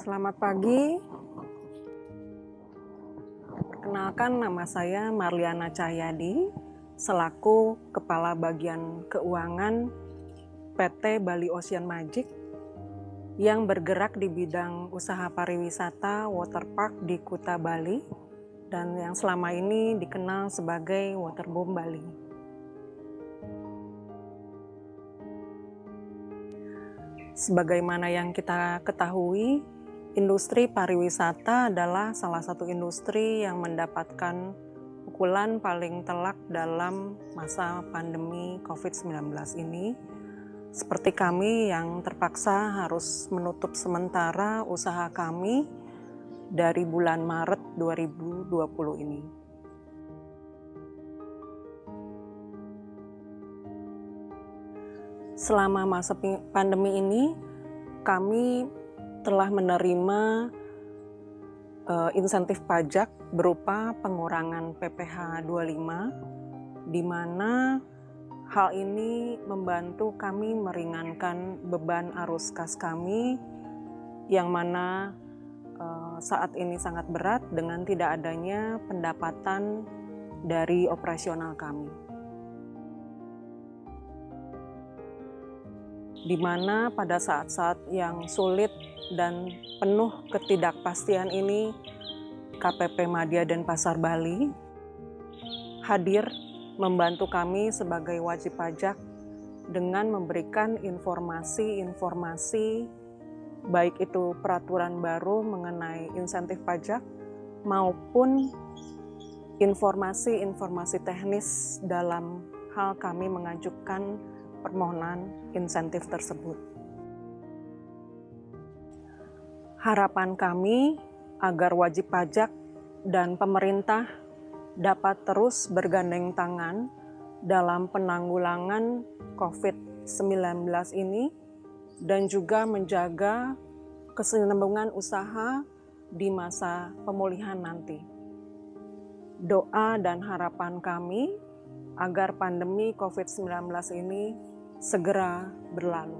Selamat pagi, perkenalkan nama saya Marliana Cahyadi, selaku Kepala Bagian Keuangan PT Bali Ocean Magic yang bergerak di bidang usaha pariwisata waterpark di Kuta Bali dan yang selama ini dikenal sebagai Waterboom Bali. Sebagaimana yang kita ketahui, industri pariwisata adalah salah satu industri yang mendapatkan pukulan paling telak dalam masa pandemi COVID-19 ini. Seperti kami yang terpaksa harus menutup sementara usaha kami dari bulan Maret 2020 ini. Selama masa pandemi ini, kami telah menerima insentif pajak berupa pengurangan PPh 25, di mana hal ini membantu kami meringankan beban arus kas kami, yang mana saat ini sangat berat dengan tidak adanya pendapatan dari operasional kami. Di mana pada saat-saat yang sulit dan penuh ketidakpastian ini, KPP Madya Denpasar Bali hadir membantu kami sebagai wajib pajak dengan memberikan informasi-informasi, baik itu peraturan baru mengenai insentif pajak maupun informasi-informasi teknis dalam hal kami mengajukan permohonan insentif tersebut. Harapan kami agar wajib pajak dan pemerintah dapat terus bergandeng tangan dalam penanggulangan COVID-19 ini dan juga menjaga kesinambungan usaha di masa pemulihan nanti. Doa dan harapan kami agar pandemi COVID-19 ini segera berlalu.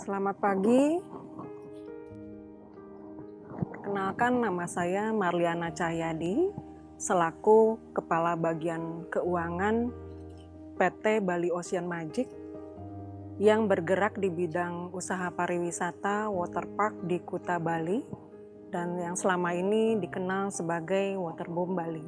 Selamat pagi, perkenalkan nama saya Marliana Cahyadi, selaku Kepala Bagian Keuangan PT Bali Ocean Magic yang bergerak di bidang usaha pariwisata waterpark di Kuta Bali dan yang selama ini dikenal sebagai Waterboom Bali.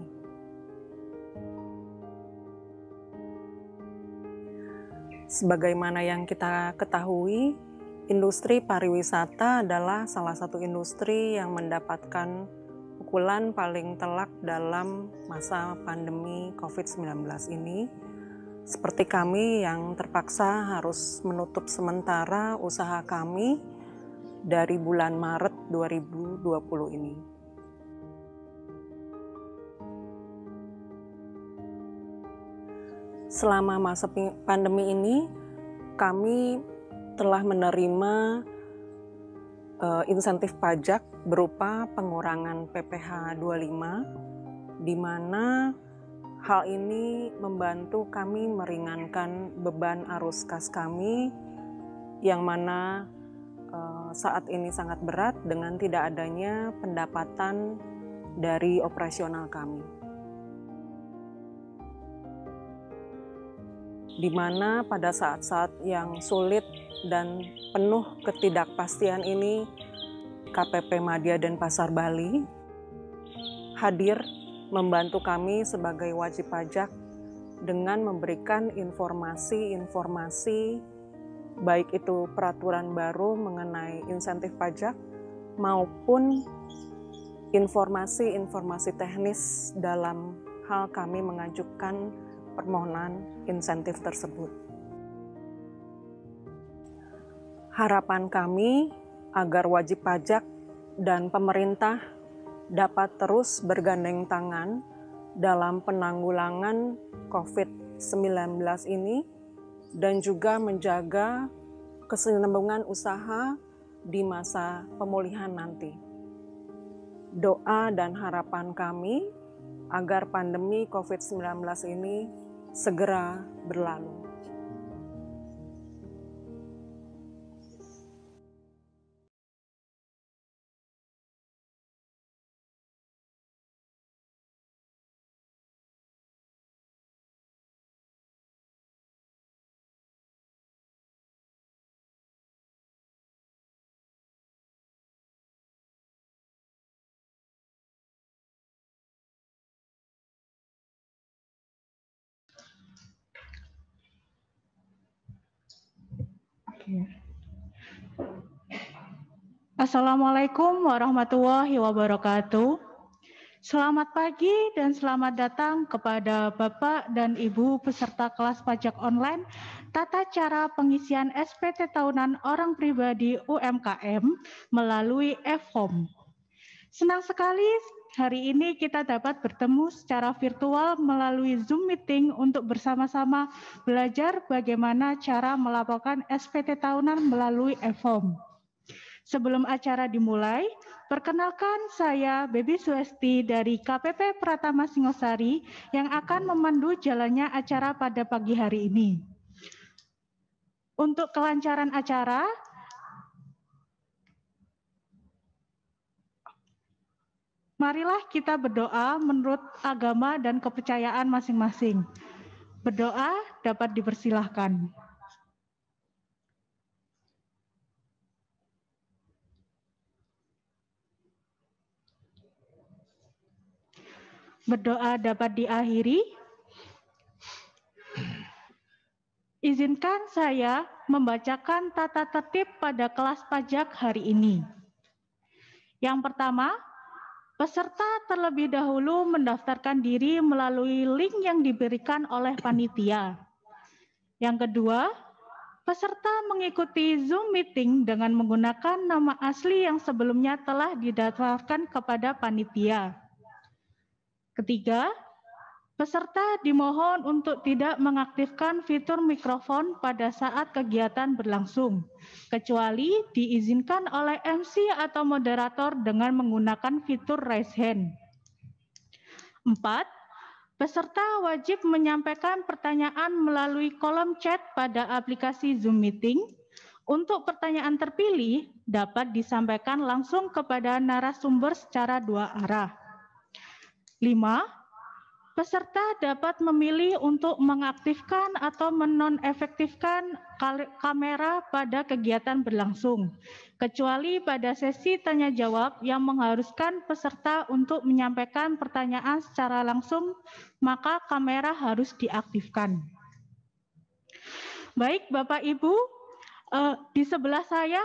Sebagaimana yang kita ketahui, industri pariwisata adalah salah satu industri yang mendapatkan pukulan paling telak dalam masa pandemi COVID-19 ini. Seperti kami yang terpaksa harus menutup sementara usaha kami dari bulan Maret 2020 ini. Selama masa pandemi ini, kami telah menerima insentif pajak berupa pengurangan PPh 25, di mana hal ini membantu kami meringankan beban arus kas kami, yang mana saat ini sangat berat dengan tidak adanya pendapatan dari operasional kami. Di mana pada saat-saat yang sulit dan penuh ketidakpastian ini, KPP Madya Denpasar Bali hadir membantu kami sebagai wajib pajak dengan memberikan informasi-informasi, baik itu peraturan baru mengenai insentif pajak maupun informasi-informasi teknis dalam hal kami mengajukan permohonan insentif tersebut. Harapan kami agar wajib pajak dan pemerintah dapat terus bergandeng tangan dalam penanggulangan COVID-19 ini dan juga menjaga kesinambungan usaha di masa pemulihan nanti. doa dan harapan kami agar pandemi COVID-19 ini segera berlalu. Assalamualaikum warahmatullahi wabarakatuh. Selamat pagi dan selamat datang kepada Bapak dan Ibu peserta kelas pajak online tata cara pengisian SPT tahunan orang pribadi UMKM melalui e-form. Senang sekali hari ini kita dapat bertemu secara virtual melalui Zoom meeting untuk bersama-sama belajar bagaimana cara melaporkan SPT tahunan melalui e-form. Sebelum acara dimulai, perkenalkan saya Baby Suesti dari KPP Pratama Singosari yang akan memandu jalannya acara pada pagi hari ini. Untuk kelancaran acara, marilah kita berdoa menurut agama dan kepercayaan masing-masing. Berdoa dapat dipersilahkan. Berdoa dapat diakhiri. Izinkan saya membacakan tata tertib pada kelas pajak hari ini. Yang pertama, peserta terlebih dahulu mendaftarkan diri melalui link yang diberikan oleh panitia. Yang kedua, peserta mengikuti Zoom meeting dengan menggunakan nama asli yang sebelumnya telah didaftarkan kepada panitia. Ketiga, peserta dimohon untuk tidak mengaktifkan fitur mikrofon pada saat kegiatan berlangsung, kecuali diizinkan oleh MC atau moderator dengan menggunakan fitur raise hand. 4. Peserta wajib menyampaikan pertanyaan melalui kolom chat pada aplikasi Zoom Meeting. Untuk pertanyaan terpilih dapat disampaikan langsung kepada narasumber secara dua arah. 5. Peserta dapat memilih untuk mengaktifkan atau menonefektifkan kamera pada kegiatan berlangsung, kecuali pada sesi tanya jawab yang mengharuskan peserta untuk menyampaikan pertanyaan secara langsung, maka kamera harus diaktifkan. Baik, Bapak Ibu, di sebelah saya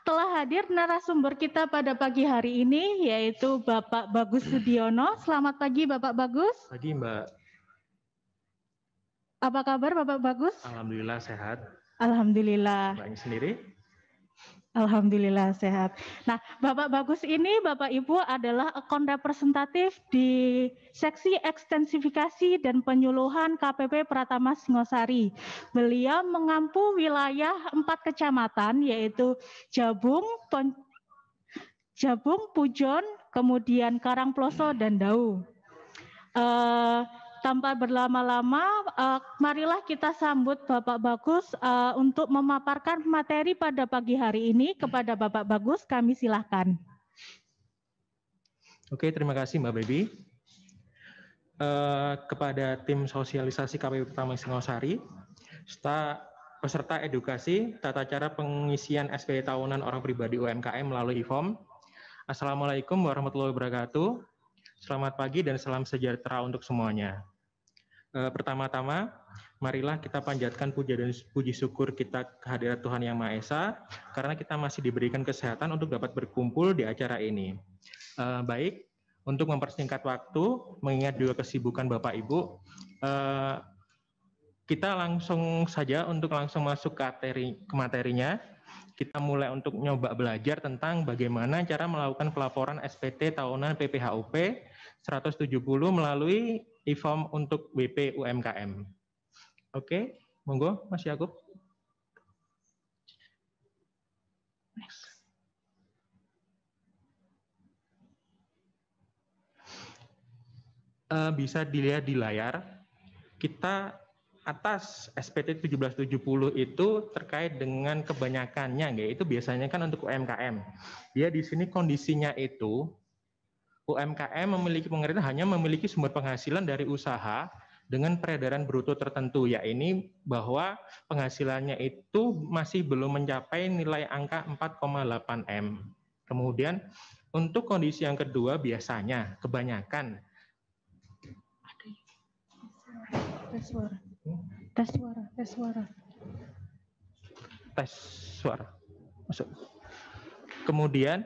telah hadir narasumber kita pada pagi hari ini, yaitu Bapak Bagus Sudiono. Selamat pagi, Bapak Bagus. Pagi, Mbak. Apa kabar, Bapak Bagus? Alhamdulillah sehat. Alhamdulillah. Mbaknya sendiri? Alhamdulillah sehat. Nah, Bapak Bagus ini, Bapak Ibu adalah akun representatif di seksi ekstensifikasi dan penyuluhan KPP Pratama Singosari. Beliau mengampu wilayah 4 kecamatan, yaitu Jabung, Pujon, kemudian Karangploso, dan Dau. Tanpa berlama-lama, marilah kita sambut Bapak Bagus untuk memaparkan materi pada pagi hari ini. Kepada Bapak Bagus, kami silahkan. Oke, terima kasih Mbak Baby. Kepada tim sosialisasi KPP Pratama Singosari, peserta edukasi tata cara pengisian SPT tahunan orang pribadi UMKM melalui e-form. Assalamualaikum warahmatullahi wabarakatuh. Selamat pagi dan salam sejahtera untuk semuanya. Pertama-tama, marilah kita panjatkan puja dan puji syukur kita kehadirat Tuhan Yang Maha Esa, karena kita masih diberikan kesehatan untuk dapat berkumpul di acara ini. Baik, untuk mempersingkat waktu, mengingat juga kesibukan Bapak Ibu, kita langsung saja untuk langsung masuk ke materinya. Kita mulai untuk nyoba belajar tentang bagaimana cara melakukan pelaporan SPT tahunan PPHUP 170 melalui e-form untuk BP UMKM. Oke, monggo Mas Yakub. bisa dilihat di layar, kita atas SPT 1770 itu terkait dengan kebanyakannya, yaitu biasanya kan untuk UMKM. Dia di sini kondisinya itu UMKM memiliki pengertian hanya memiliki sumber penghasilan dari usaha dengan peredaran bruto tertentu, yaitu bahwa penghasilannya itu masih belum mencapai nilai angka 4,8 M. Kemudian untuk kondisi yang kedua biasanya kebanyakan Tes suara. Masuk. Kemudian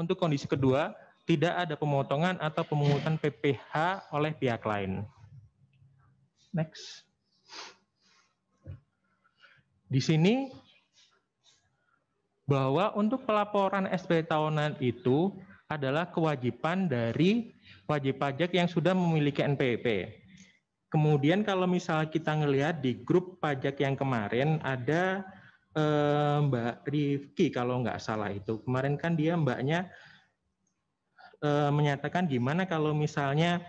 untuk kondisi kedua tidak ada pemotongan atau pemungutan PPh oleh pihak lain. Next. Di sini bahwa untuk pelaporan SPT tahunan itu adalah kewajiban dari wajib pajak yang sudah memiliki NPWP. Kemudian kalau misalnya kita ngelihat di grup pajak yang kemarin ada Mbak Rifki kalau nggak salah itu. Kemarin kan dia mbaknya menyatakan gimana kalau misalnya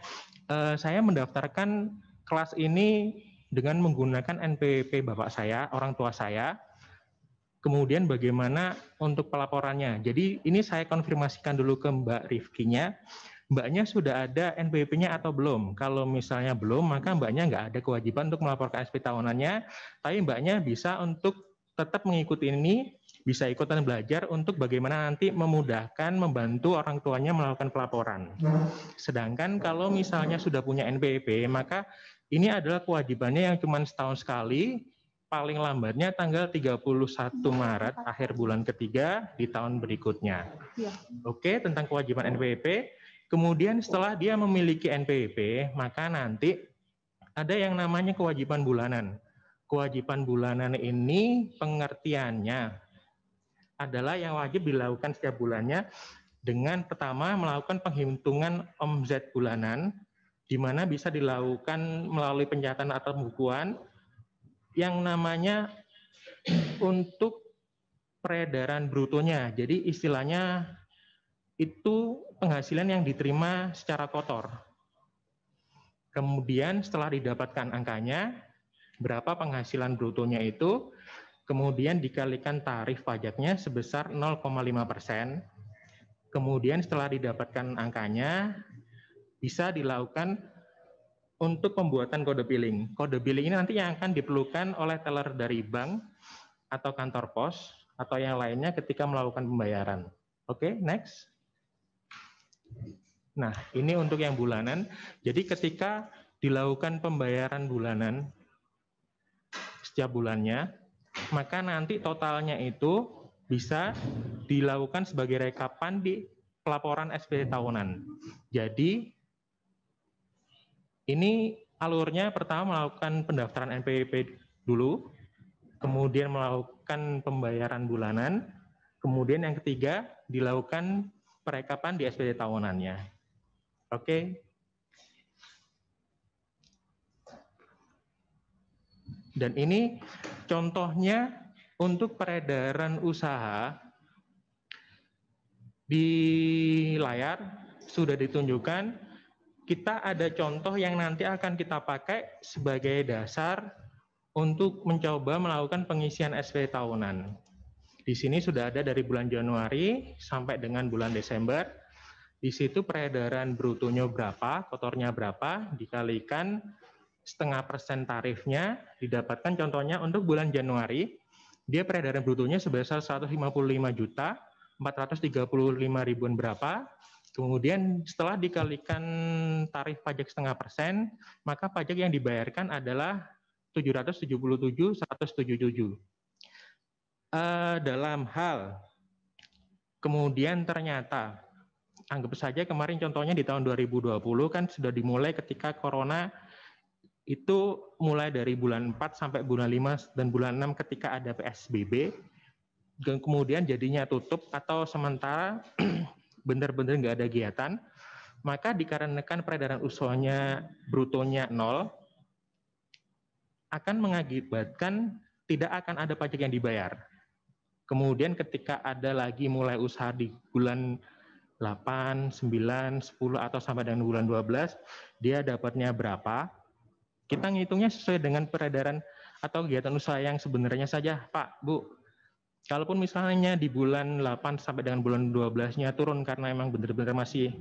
saya mendaftarkan kelas ini dengan menggunakan NPWP bapak saya, orang tua saya. Kemudian bagaimana untuk pelaporannya. Jadi ini saya konfirmasikan dulu ke Mbak Rifkinya. Mbaknya sudah ada NPWP-nya atau belum? Kalau misalnya belum, maka mbaknya nggak ada kewajiban untuk melaporkan SPT tahunannya, tapi mbaknya bisa untuk tetap mengikuti ini, bisa ikutan belajar untuk bagaimana nanti memudahkan, membantu orang tuanya melakukan pelaporan. Sedangkan kalau misalnya sudah punya NPWP, maka ini adalah kewajibannya yang cuma setahun sekali, paling lambatnya tanggal 31 Maret, akhir bulan ketiga di tahun berikutnya. Oke, tentang kewajiban NPWP. Kemudian setelah dia memiliki NPWP, maka nanti ada yang namanya kewajiban bulanan. Kewajiban bulanan ini pengertiannya adalah yang wajib dilakukan setiap bulannya dengan pertama melakukan penghitungan omzet bulanan, di mana bisa dilakukan melalui pencatatan atau pembukuan yang namanya untuk peredaran brutonya. Jadi istilahnya itu penghasilan yang diterima secara kotor. Kemudian setelah didapatkan angkanya, berapa penghasilan brutonya itu, kemudian dikalikan tarif pajaknya sebesar 0,5%. Kemudian setelah didapatkan angkanya, bisa dilakukan untuk pembuatan kode billing. Kode billing ini nanti yang akan diperlukan oleh teller dari bank atau kantor pos atau yang lainnya ketika melakukan pembayaran. Oke, next. Nah, ini untuk yang bulanan. Jadi ketika dilakukan pembayaran bulanan setiap bulannya, maka nanti totalnya itu bisa dilakukan sebagai rekapan di pelaporan SPT tahunan. Jadi ini alurnya pertama melakukan pendaftaran NPWP dulu, kemudian melakukan pembayaran bulanan, kemudian yang ketiga dilakukan perekapan di SPT tahunannya. Oke. Dan ini contohnya untuk peredaran usaha di layar sudah ditunjukkan. Kita ada contoh yang nanti akan kita pakai sebagai dasar untuk mencoba melakukan pengisian SPT tahunan. Di sini sudah ada dari bulan Januari sampai dengan bulan Desember. Di situ peredaran brutonya berapa, kotornya berapa, dikalikan 0,5% tarifnya, didapatkan contohnya untuk bulan Januari, dia peredaran brutonya sebesar 155.435.000 berapa, kemudian setelah dikalikan tarif pajak 0,5%, maka pajak yang dibayarkan adalah 777.177. Dalam hal kemudian ternyata anggap saja kemarin contohnya di tahun 2020 kan sudah dimulai ketika corona itu mulai dari bulan 4 sampai bulan 5 dan bulan 6 ketika ada PSBB dan kemudian jadinya tutup atau sementara benar-benar nggak ada kegiatan, maka dikarenakan peredaran usahanya brutonya 0 akan mengakibatkan tidak akan ada pajak yang dibayar. Kemudian ketika ada lagi mulai usaha di bulan 8, 9, 10 atau sampai dengan bulan 12, dia dapatnya berapa. Kita ngitungnya sesuai dengan peredaran atau kegiatan usaha yang sebenarnya saja, Pak, Bu. Kalaupun misalnya di bulan 8 sampai dengan bulan 12-nya turun karena emang benar-benar masih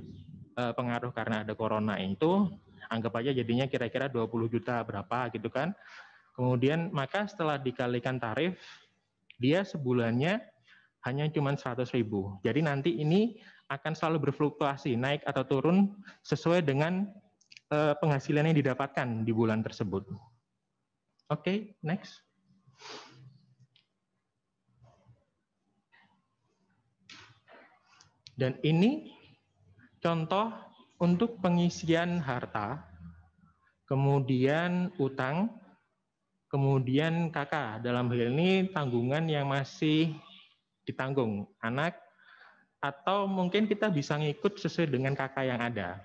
pengaruh karena ada corona itu, anggap aja jadinya kira-kira 20 juta berapa gitu kan. Kemudian maka setelah dikalikan tarif, dia sebulannya hanya cuma 100.000. Jadi nanti ini akan selalu berfluktuasi, naik atau turun sesuai dengan penghasilan yang didapatkan di bulan tersebut. Oke, next. Dan ini contoh untuk pengisian harta, kemudian utang, kemudian KK. Dalam hal ini tanggungan yang masih ditanggung anak, atau mungkin kita bisa ngikut sesuai dengan KK yang ada.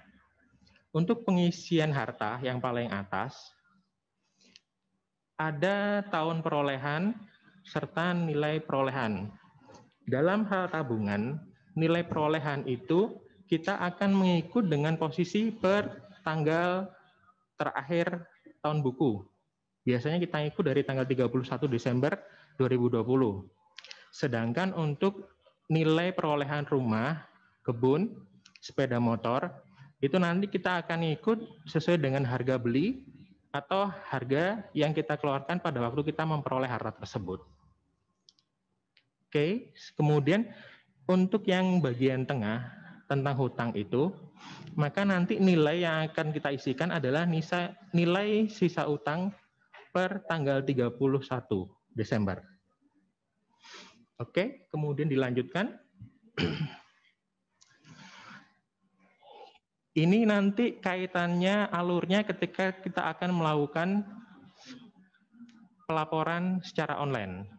Untuk pengisian harta yang paling atas, ada tahun perolehan serta nilai perolehan. Dalam hal tabungan, nilai perolehan itu kita akan mengikut dengan posisi per tanggal terakhir tahun buku. Biasanya kita ikut dari tanggal 31 Desember 2020. Sedangkan untuk nilai perolehan rumah, kebun, sepeda motor, itu nanti kita akan ikut sesuai dengan harga beli atau harga yang kita keluarkan pada waktu kita memperoleh harta tersebut. Oke, kemudian untuk yang bagian tengah tentang hutang itu, maka nanti nilai yang akan kita isikan adalah nilai sisa utang per tanggal 31 Desember. Oke, kemudian dilanjutkan. Ini nanti kaitannya, alurnya ketika kita akan melakukan pelaporan secara online.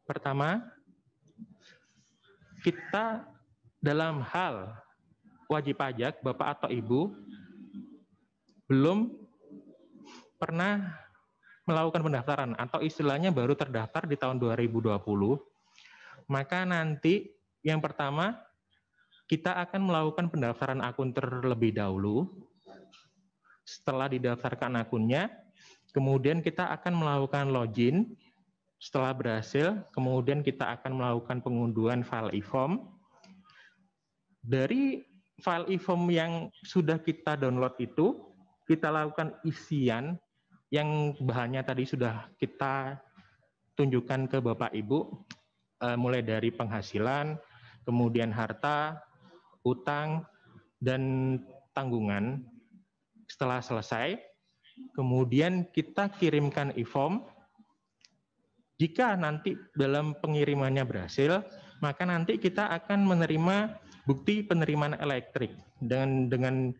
Pertama, kita dalam hal wajib pajak, Bapak atau Ibu, belum pernah melakukan pendaftaran atau istilahnya baru terdaftar di tahun 2020, maka nanti yang pertama kita akan melakukan pendaftaran akun terlebih dahulu. Setelah didaftarkan akunnya, kemudian kita akan melakukan login. Setelah berhasil, kemudian kita akan melakukan pengunduhan file e-form. Dari file e-form yang sudah kita download itu, kita lakukan isian yang bahannya tadi sudah kita tunjukkan ke Bapak Ibu, mulai dari penghasilan, kemudian harta, utang, dan tanggungan. Setelah selesai, kemudian kita kirimkan e-form. Jika nanti dalam pengirimannya berhasil, maka nanti kita akan menerima bukti penerimaan elektrik. Dan dengan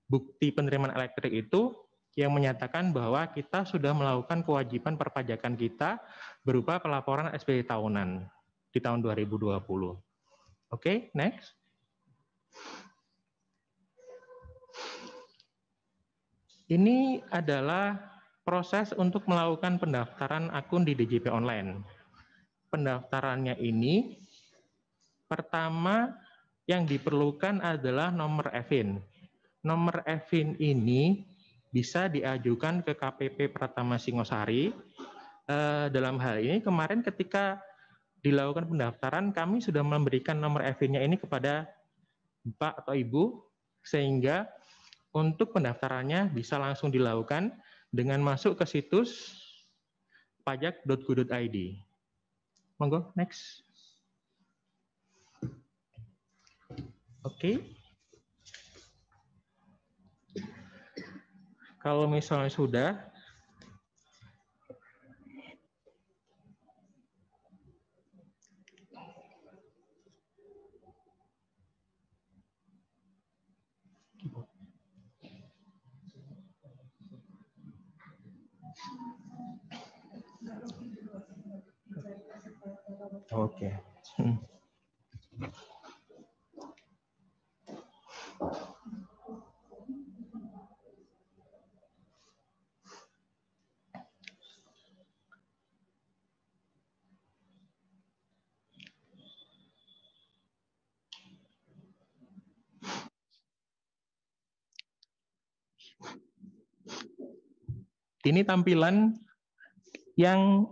bukti penerimaan elektrik itu yang menyatakan bahwa kita sudah melakukan kewajiban perpajakan kita berupa pelaporan SPT tahunan di tahun 2020. Oke, next. Ini adalah proses untuk melakukan pendaftaran akun di DJP Online. Pendaftarannya ini, pertama yang diperlukan adalah nomor EVIN. Nomor EVIN ini bisa diajukan ke KPP Pratama Singosari. Dalam hal ini kemarin ketika dilakukan pendaftaran, kami sudah memberikan nomor EVIN-nya ini kepada Bapak atau Ibu, sehingga untuk pendaftarannya bisa langsung dilakukan dengan masuk ke situs pajak.go.id. Monggo, next. Oke. Kalau misalnya sudah, oke. Ini tampilan yang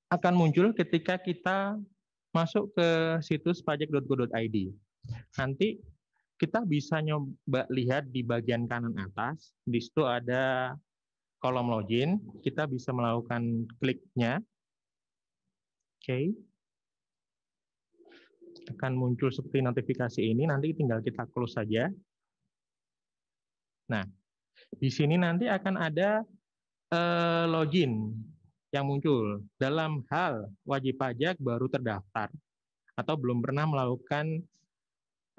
akan muncul ketika kita masuk ke situs pajak.go.id. Nanti kita bisa nyoba lihat di bagian kanan atas, di situ ada kolom login, kita bisa melakukan kliknya. Oke. Akan muncul seperti notifikasi ini, nanti tinggal kita close saja. Nah, di sini nanti akan ada login yang muncul. Dalam hal wajib pajak baru terdaftar atau belum pernah melakukan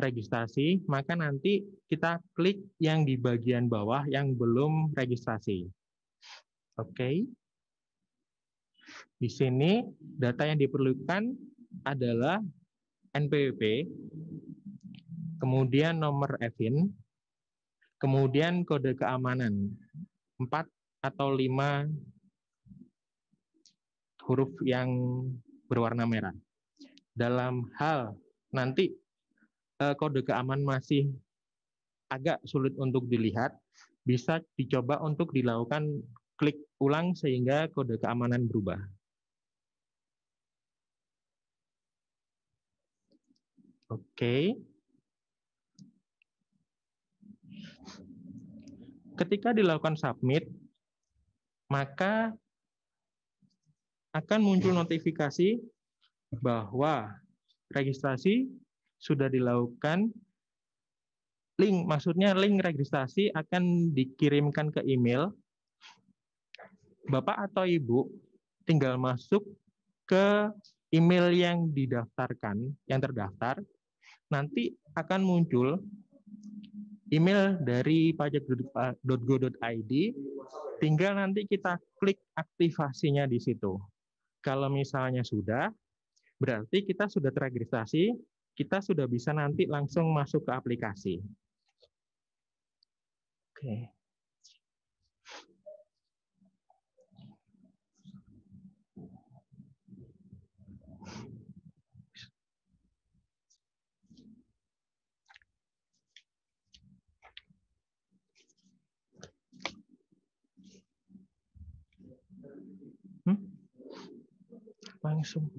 registrasi, maka nanti kita klik yang di bagian bawah yang belum registrasi. Oke. Di sini data yang diperlukan adalah NPWP, kemudian nomor EVIN, kemudian kode keamanan 4 atau 5 huruf yang berwarna merah. Dalam hal nanti kode keamanan masih agak sulit untuk dilihat, bisa dicoba untuk dilakukan klik ulang sehingga kode keamanan berubah. Oke. Ketika dilakukan submit, maka akan muncul notifikasi bahwa registrasi sudah dilakukan. Maksudnya link registrasi akan dikirimkan ke email. Bapak atau Ibu tinggal masuk ke email yang didaftarkan, yang terdaftar, nanti akan muncul email dari pajak.go.id, tinggal nanti kita klik aktivasinya di situ. Kalau misalnya sudah, berarti kita sudah terregistrasi, kita sudah bisa nanti langsung masuk ke aplikasi. Oke. Langsung.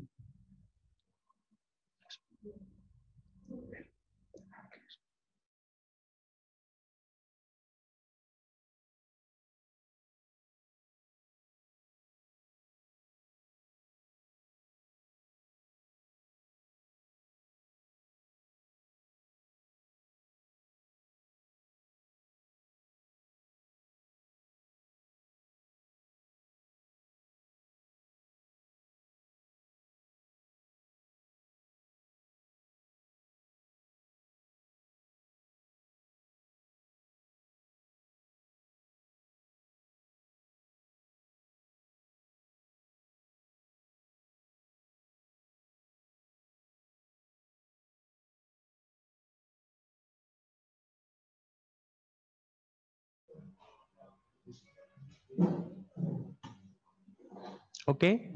Oke,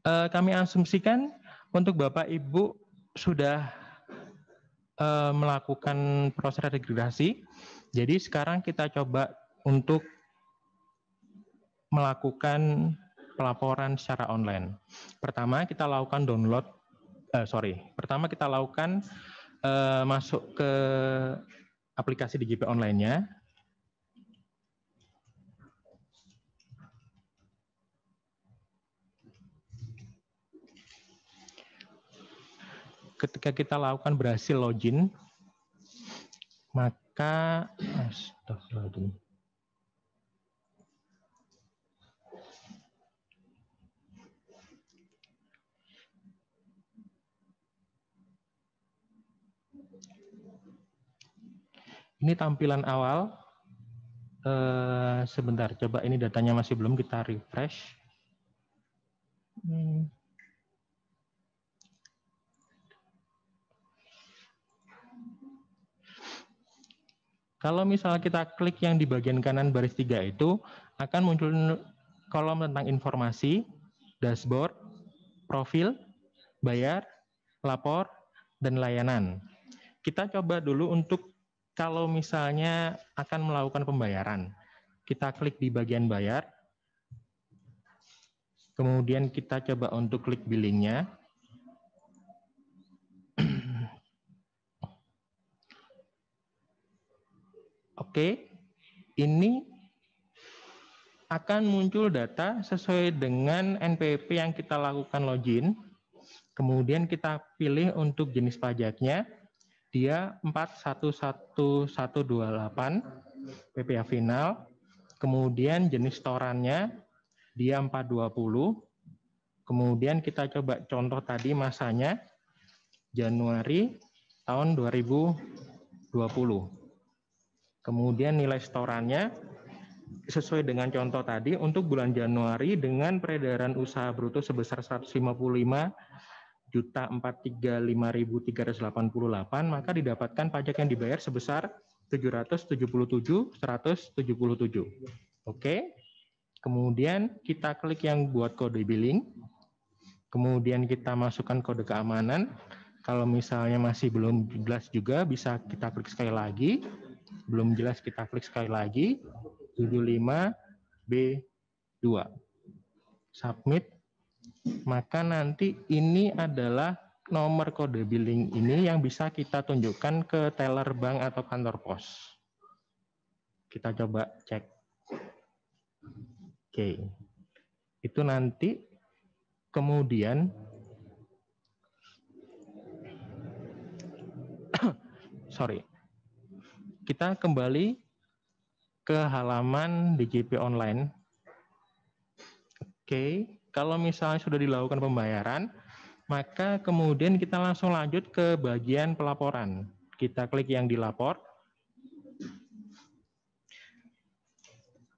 kami asumsikan untuk Bapak Ibu sudah melakukan proses registrasi. Jadi sekarang kita coba untuk melakukan pelaporan secara online. Pertama kita lakukan masuk ke aplikasi DJP online-nya. Ketika kita lakukan berhasil login, maka astagfirullahaladzim. Ini tampilan awal. Sebentar, coba ini datanya masih belum, kita refresh. Kalau misalnya kita klik yang di bagian kanan baris 3 itu, akan muncul kolom tentang informasi, dashboard, profil, bayar, lapor, dan layanan. Kita coba dulu untuk kalau misalnya akan melakukan pembayaran, kita klik di bagian bayar, kemudian kita coba untuk klik billingnya. Oke, ini akan muncul data sesuai dengan NPWP yang kita lakukan login. Kemudian kita pilih untuk jenis pajaknya, dia 41128 PPh final. Kemudian jenis setorannya, dia 420. Kemudian kita coba contoh tadi masanya, Januari tahun 2020. Kemudian nilai setorannya sesuai dengan contoh tadi untuk bulan Januari dengan peredaran usaha bruto sebesar 155.043.5.388, maka didapatkan pajak yang dibayar sebesar 777.177. Oke. Kemudian kita klik yang buat kode billing. Kemudian kita masukkan kode keamanan. Kalau misalnya masih belum jelas juga bisa kita klik sekali lagi. Belum jelas kita klik sekali lagi, 75B2. Submit. Maka nanti ini adalah nomor kode billing ini yang bisa kita tunjukkan ke teller bank atau kantor pos. Kita coba cek. Oke. Itu nanti kemudian kita kembali ke halaman DJP online. Oke, kalau misalnya sudah dilakukan pembayaran, maka kemudian kita langsung lanjut ke bagian pelaporan. Kita klik yang dilapor.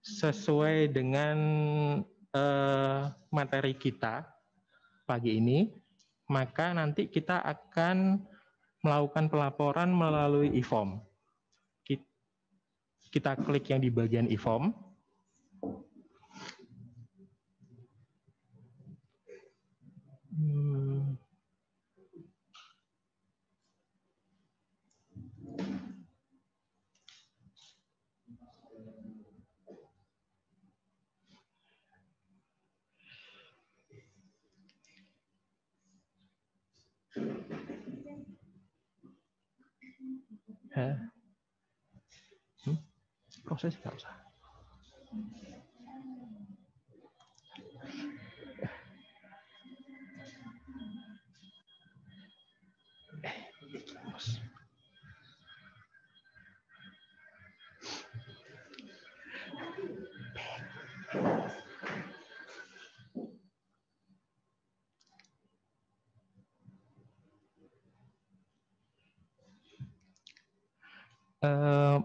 Sesuai dengan materi kita pagi ini, maka nanti kita akan melakukan pelaporan melalui e-form. Kita klik yang di bagian e-form. Proses nggak usah.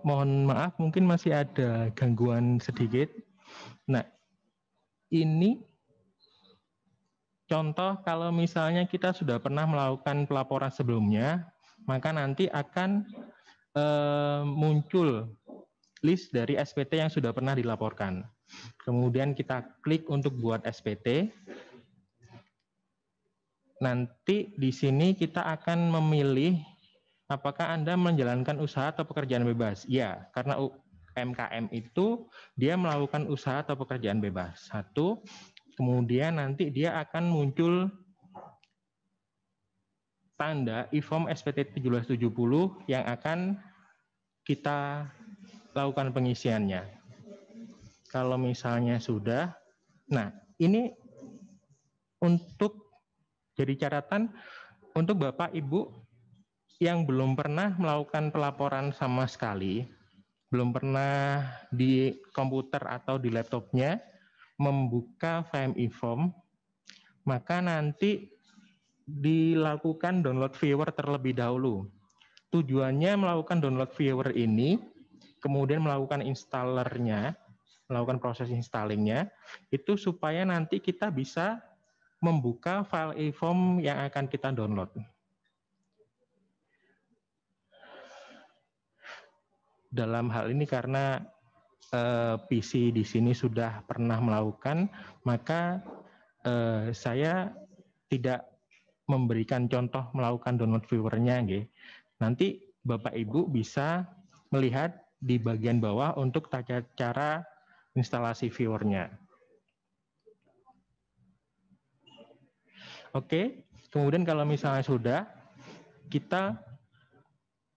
Mohon maaf, mungkin masih ada gangguan sedikit. Nah, ini contoh kalau misalnya kita sudah pernah melakukan pelaporan sebelumnya, maka nanti akan muncul list dari SPT yang sudah pernah dilaporkan. Kemudian kita klik untuk buat SPT. Nanti di sini kita akan memilih apakah Anda menjalankan usaha atau pekerjaan bebas. Ya, karena UMKM itu dia melakukan usaha atau pekerjaan bebas. Satu, kemudian nanti dia akan muncul tanda e-form SPT 1770 yang akan kita lakukan pengisiannya. Kalau misalnya sudah, nah ini untuk jadi catatan untuk Bapak Ibu yang belum pernah melakukan pelaporan sama sekali, belum pernah di komputer atau di laptopnya membuka file e-form, maka nanti dilakukan download viewer terlebih dahulu. Tujuannya melakukan download viewer ini, kemudian melakukan installernya, melakukan proses installingnya, itu supaya nanti kita bisa membuka file e-form yang akan kita download. Dalam hal ini karena PC di sini sudah pernah melakukan, maka saya tidak memberikan contoh melakukan download viewernya. Nanti Bapak Ibu bisa melihat di bagian bawah untuk tata cara instalasi viewernya. Oke, kemudian kalau misalnya sudah, kita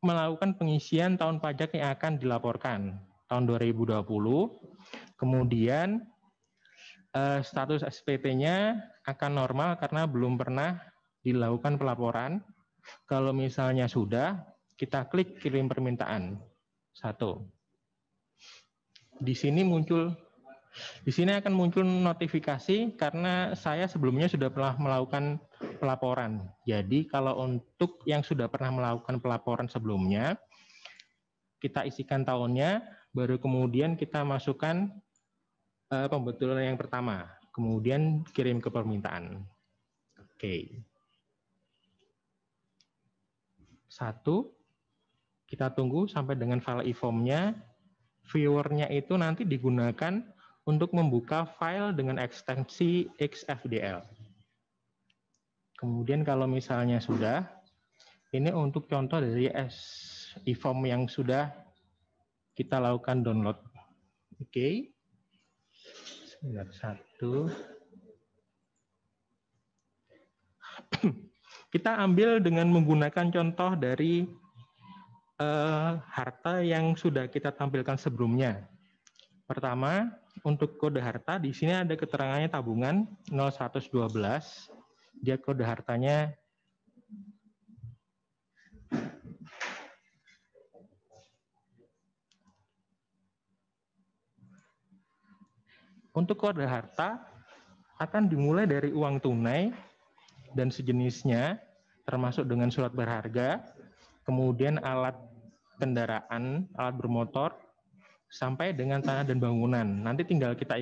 melakukan pengisian tahun pajak yang akan dilaporkan tahun 2020, kemudian status SPT-nya akan normal karena belum pernah dilakukan pelaporan. Kalau misalnya sudah, kita klik kirim permintaan. 1. Di sini akan muncul notifikasi karena saya sebelumnya sudah pernah melakukan pelaporan. Jadi kalau untuk yang sudah pernah melakukan pelaporan sebelumnya, kita isikan tahunnya, baru kemudian kita masukkan pembetulan yang pertama, kemudian kirim ke permintaan. Oke. 1, kita tunggu sampai dengan file e-form-nya. Viewer-nya itu nanti digunakan untuk membuka file dengan ekstensi XFDL. Kemudian kalau misalnya sudah, ini untuk contoh dari e-form yang sudah kita lakukan download. Oke. Sebentar, 1. Kita ambil dengan menggunakan contoh dari harta yang sudah kita tampilkan sebelumnya. Pertama, untuk kode harta di sini ada keterangannya tabungan 0112. Dia kode hartanya untuk kode harta akan dimulai dari uang tunai dan sejenisnya, termasuk dengan surat berharga, kemudian alat kendaraan, alat bermotor, sampai dengan tanah dan bangunan. Nanti tinggal kita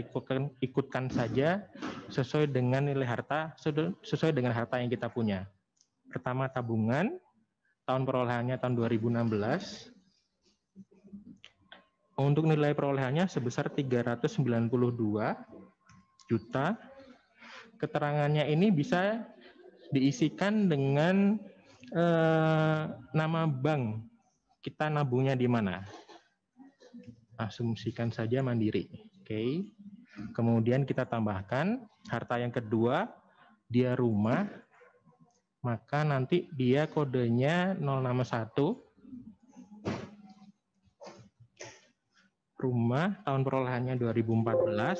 ikutkan saja sesuai dengan nilai harta, sesuai dengan harta yang kita punya. Pertama tabungan, tahun perolehannya tahun 2016. Untuk nilai perolehannya sebesar 392 juta. Keterangannya ini bisa diisikan dengan nama bank kita nabungnya di mana. Asumsikan saja Mandiri. Oke. Kemudian kita tambahkan harta yang kedua, dia rumah, maka nanti dia kodenya 061. Rumah, tahun perolehannya 2014.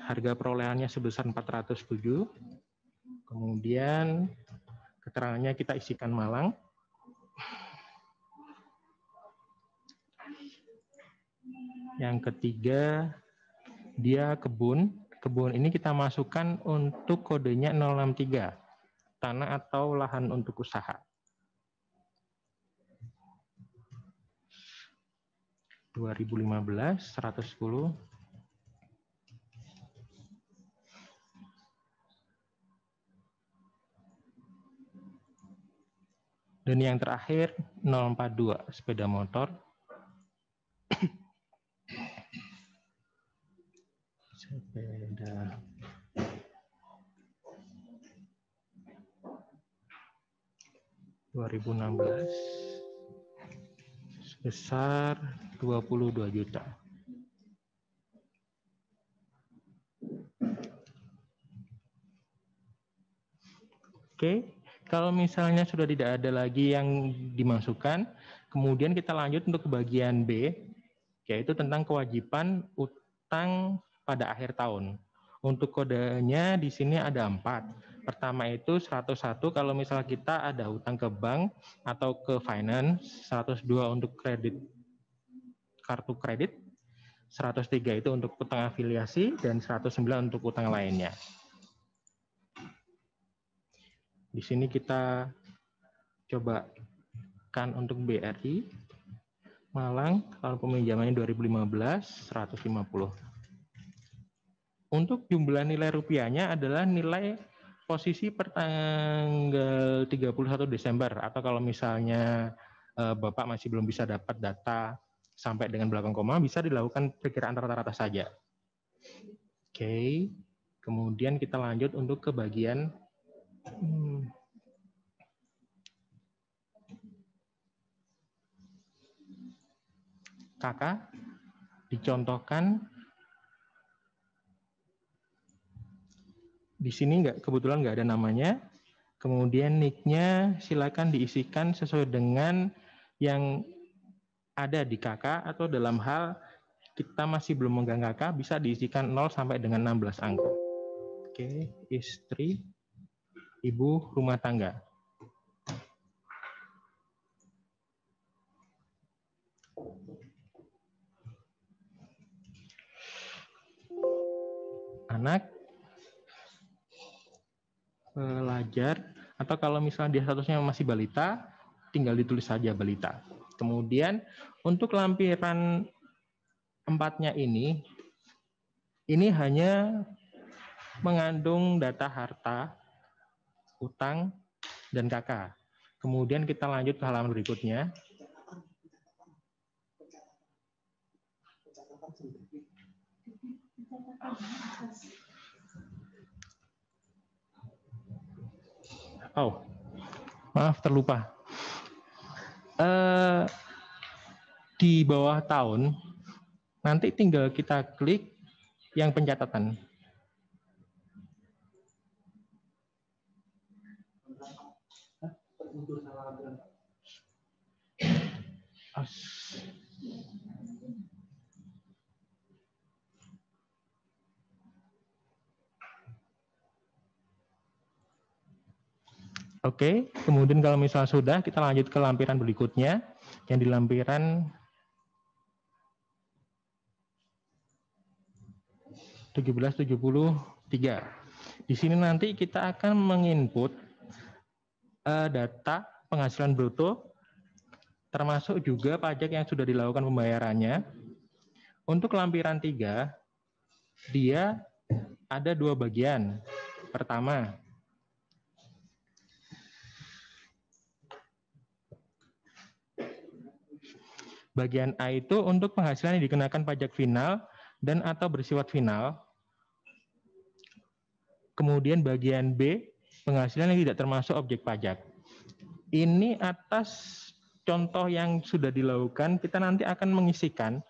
Harga perolehannya sebesar 407. Kemudian keterangannya kita isikan Malang. Yang ketiga, dia kebun. Kebun ini kita masukkan untuk kodenya 063, tanah atau lahan untuk usaha. 2015, 110. Dan yang terakhir 042, sepeda motor. Sepeda. (2016) sebesar 22 juta. Oke, kalau misalnya sudah tidak ada lagi yang dimasukkan, kemudian kita lanjut untuk ke bagian B, yaitu tentang kewajiban utang pada akhir tahun. Untuk kodenya di sini ada 4. Pertama itu 101 kalau misalnya kita ada utang ke bank atau ke finance, 102 untuk kredit kartu kredit, 103 itu untuk utang afiliasi, dan 109 untuk utang lainnya. Di sini kita coba kan untuk BRI Malang, tahun peminjamannya 2015, 150. Untuk jumlah nilai rupiahnya adalah nilai posisi per tanggal 31 Desember, atau kalau misalnya Bapak masih belum bisa dapat data sampai dengan belakang koma, bisa dilakukan perkiraan rata-rata saja. Oke, kemudian kita lanjut untuk ke bagian kakak, dicontohkan di sini kebetulan nggak ada namanya. Kemudian nick-nya silakan diisikan sesuai dengan yang ada di kakak, atau dalam hal kita masih belum megang kakak bisa diisikan 0 sampai dengan 16 angka. Oke, istri, ibu rumah tangga. Anak, pelajar, atau kalau misalnya dia statusnya masih balita, tinggal ditulis saja balita. Kemudian untuk lampiran 4-nya ini hanya mengandung data harta, utang, dan KK. Kemudian kita lanjut ke halaman berikutnya. Oh, maaf terlupa. Di bawah tahun, nanti tinggal kita klik yang pencatatan. Oke, kemudian kalau misalnya sudah, kita lanjut ke lampiran berikutnya, yang di lampiran 1773. Di sini nanti kita akan menginput data penghasilan bruto, termasuk juga pajak yang sudah dilakukan pembayarannya. Untuk lampiran 3, dia ada 2 bagian. Pertama, bagian A itu untuk penghasilan yang dikenakan pajak final dan atau bersifat final. Kemudian bagian B, penghasilan yang tidak termasuk objek pajak. Ini atas contoh yang sudah dilakukan, kita nanti akan mengisikan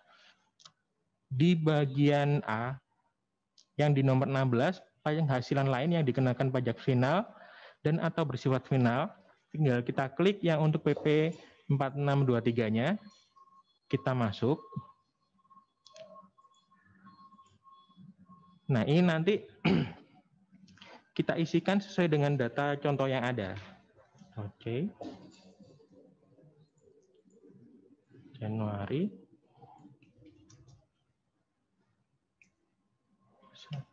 di bagian A yang di nomor 16, penghasilan lain yang dikenakan pajak final dan atau bersifat final. Tinggal kita klik yang untuk PP 4623-nya, kita masuk. Nah, ini nanti kita isikan sesuai dengan data contoh yang ada. Oke. Januari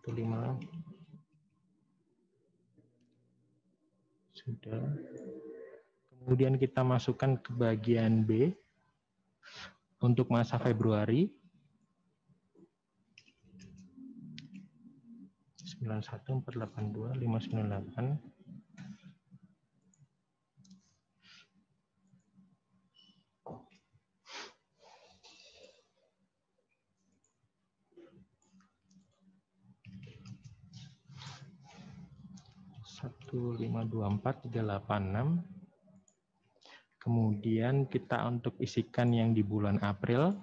15 sudah. Kemudian kita masukkan ke bagian B untuk masa Februari 91482 598. Satu 524 386. Kemudian kita untuk isikan yang di bulan April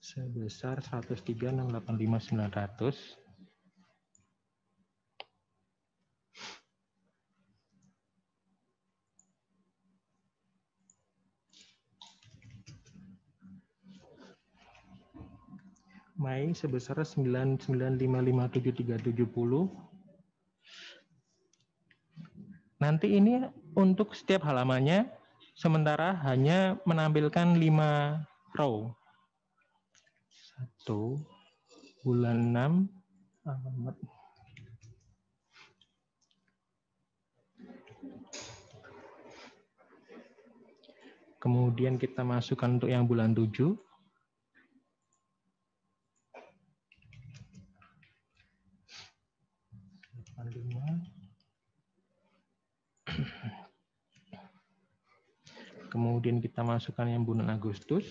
sebesar 103.685.900. Mei sebesar 99557.370. Nanti ini untuk setiap halamannya sementara hanya menampilkan 5 row. 1 bulan 6 alamat. Kemudian kita masukkan untuk yang bulan 7. Kemudian kita masukkan yang bulan Agustus.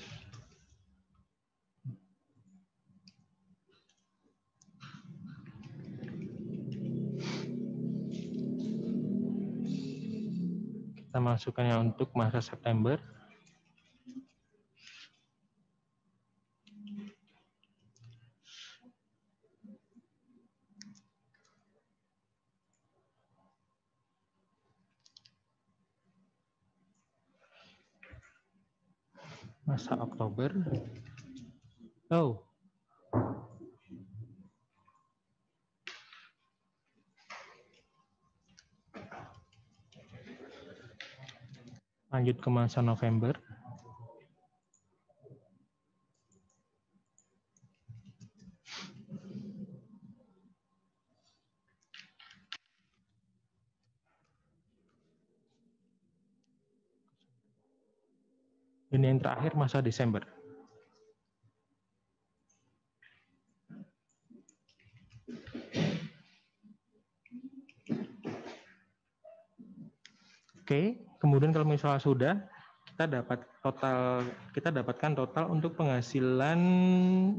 Kita masukkan yang untuk masa September. Masa Oktober. Oh. Lanjut ke masa November. Ini yang terakhir masa Desember. Oke, kemudian kalau misalnya sudah, kita dapatkan total untuk penghasilan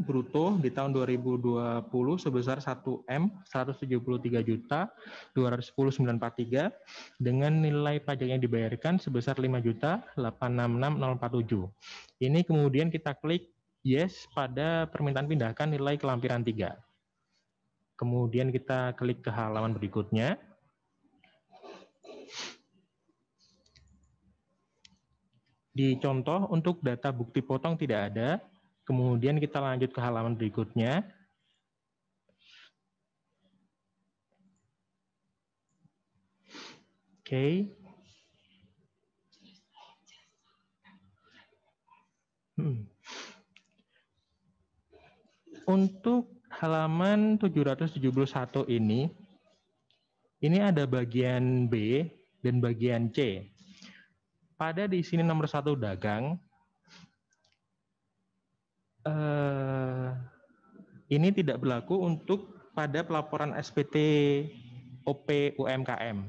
bruto di tahun 2020 sebesar 1.173.210.943 dengan nilai pajak yang dibayarkan sebesar 5.866.047. Ini kemudian kita klik yes pada permintaan pindahkan nilai ke lampiran 3. Kemudian kita klik ke halaman berikutnya. Di contoh untuk data bukti potong tidak ada, kemudian kita lanjut ke halaman berikutnya. Oke. Untuk halaman 771 ini ada bagian B dan bagian C. Pada di sini nomor 1 dagang, ini tidak berlaku untuk pada pelaporan SPT OP UMKM.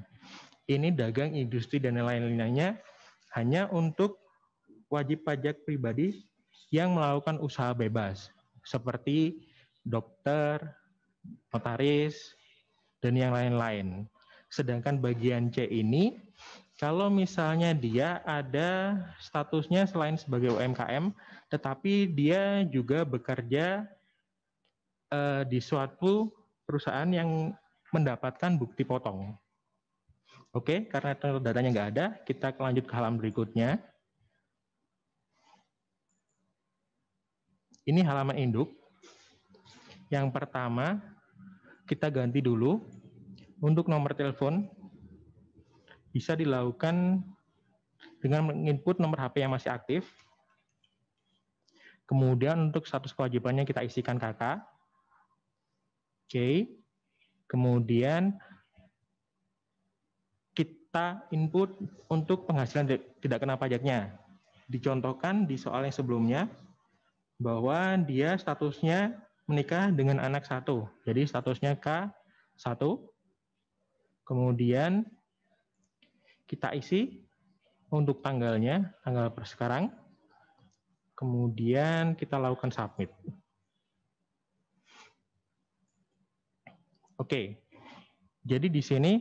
Ini dagang, industri, dan lain-lainnya hanya untuk wajib pajak pribadi yang melakukan usaha bebas, seperti dokter, notaris, dan yang lain-lain. Sedangkan bagian C ini, kalau misalnya dia ada statusnya selain sebagai UMKM, tetapi dia juga bekerja di suatu perusahaan yang mendapatkan bukti potong. Oke, karena datanya nggak ada, kita lanjut ke halaman berikutnya. Ini halaman induk. Yang pertama, kita ganti dulu. Untuk nomor telepon, bisa dilakukan dengan menginput nomor HP yang masih aktif. Kemudian untuk status kewajibannya kita isikan KK. Oke. Kemudian kita input untuk penghasilan tidak kena pajaknya. Dicontohkan di soal yang sebelumnya bahwa dia statusnya menikah dengan anak 1. Jadi statusnya K1. Kemudian kita isi untuk tanggalnya, tanggal per sekarang. Kemudian kita lakukan submit. Oke. Jadi di sini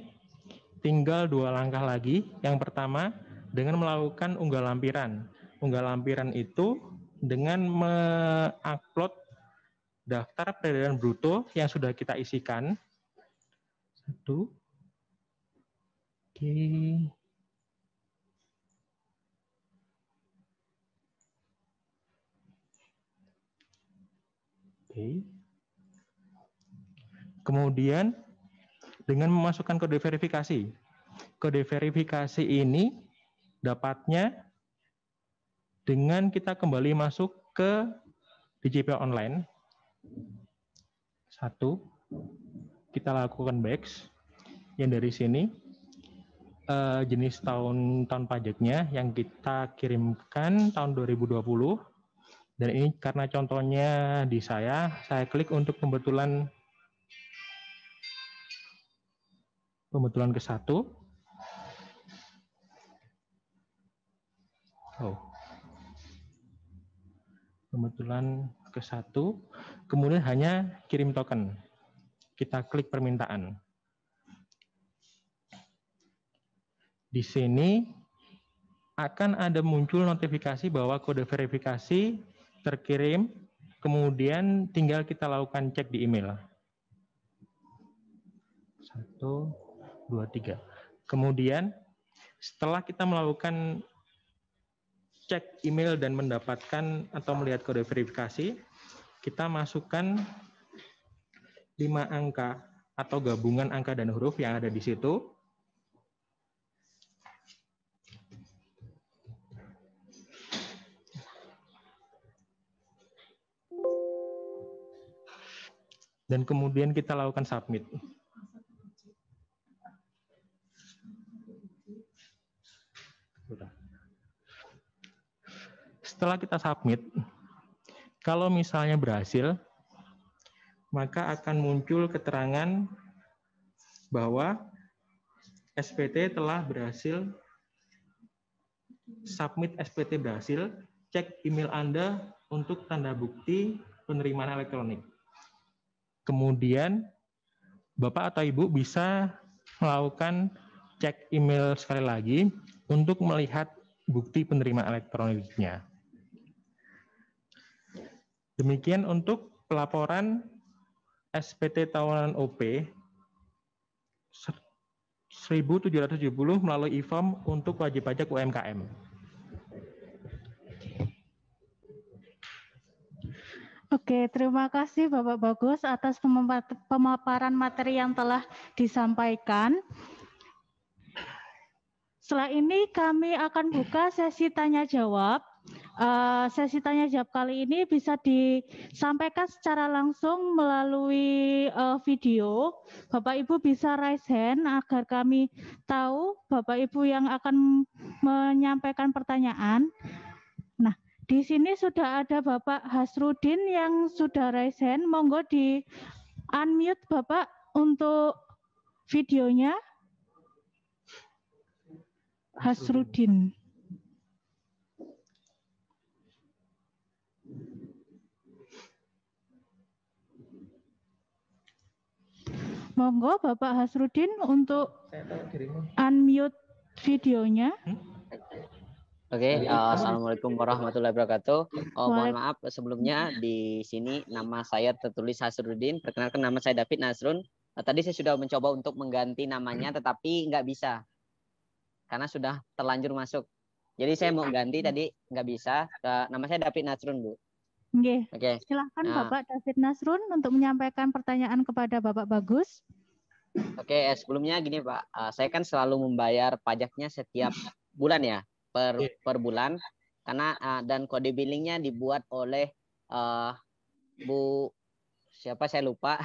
tinggal 2 langkah lagi. Yang pertama, dengan melakukan unggah lampiran. Unggah lampiran itu dengan mengupload daftar peredaran bruto yang sudah kita isikan. 1. Oke. Oke. Kemudian dengan memasukkan kode verifikasi. Kode verifikasi ini dapatnya dengan kita kembali masuk ke DJP online. 1. Kita lakukan back. Yang dari sini jenis tahun pajaknya yang kita kirimkan tahun 2020. Dan ini karena contohnya di saya klik untuk pembetulan ke 1. Pembetulan ke 1. Kemudian hanya kirim token. Kita klik permintaan. Di sini akan ada muncul notifikasi bahwa kode verifikasi terkirim, kemudian tinggal kita lakukan cek di email. 1, 2, 3. Kemudian setelah kita melakukan cek email dan mendapatkan atau melihat kode verifikasi, kita masukkan 5 angka atau gabungan angka dan huruf yang ada di situ. Dan kemudian kita lakukan submit. Setelah kita submit, kalau misalnya berhasil, maka akan muncul keterangan bahwa SPT telah berhasil, submit SPT berhasil, cek email Anda untuk tanda bukti penerimaan elektronik. Kemudian Bapak atau Ibu bisa melakukan cek email sekali lagi untuk melihat bukti penerimaan elektroniknya. Demikian untuk pelaporan SPT tahunan OP 1770 melalui e-form untuk wajib pajak UMKM. Oke, terima kasih Bapak Bagus atas pemaparan materi yang telah disampaikan. Setelah ini kami akan buka sesi tanya jawab. Sesi tanya jawab kali ini bisa disampaikan secara langsung melalui video. Bapak Ibu bisa raise hand agar kami tahu Bapak Ibu yang akan menyampaikan pertanyaan. Nah, di sini sudah ada Bapak Hasrudin yang sudah raise hand. Monggo di unmute Bapak untuk videonya. Hasrudin. Monggo Bapak Hasrudin untuk unmute videonya. Oke, assalamualaikum warahmatullahi wabarakatuh. Mohon maaf sebelumnya di sini nama saya tertulis Hasrudin. Perkenalkan nama saya David Nasrun. Tadi saya sudah mencoba untuk mengganti namanya, tetapi nggak bisa karena sudah terlanjur masuk. Jadi saya mau ganti tadi nggak bisa. Nama saya David Nasrun, Bu. Oke. Silakan Bapak David Nasrun untuk menyampaikan pertanyaan kepada Bapak Bagus. Oke, sebelumnya gini Pak, saya kan selalu membayar pajaknya setiap bulan ya. Per bulan karena dan kode billingnya dibuat oleh Bu siapa saya lupa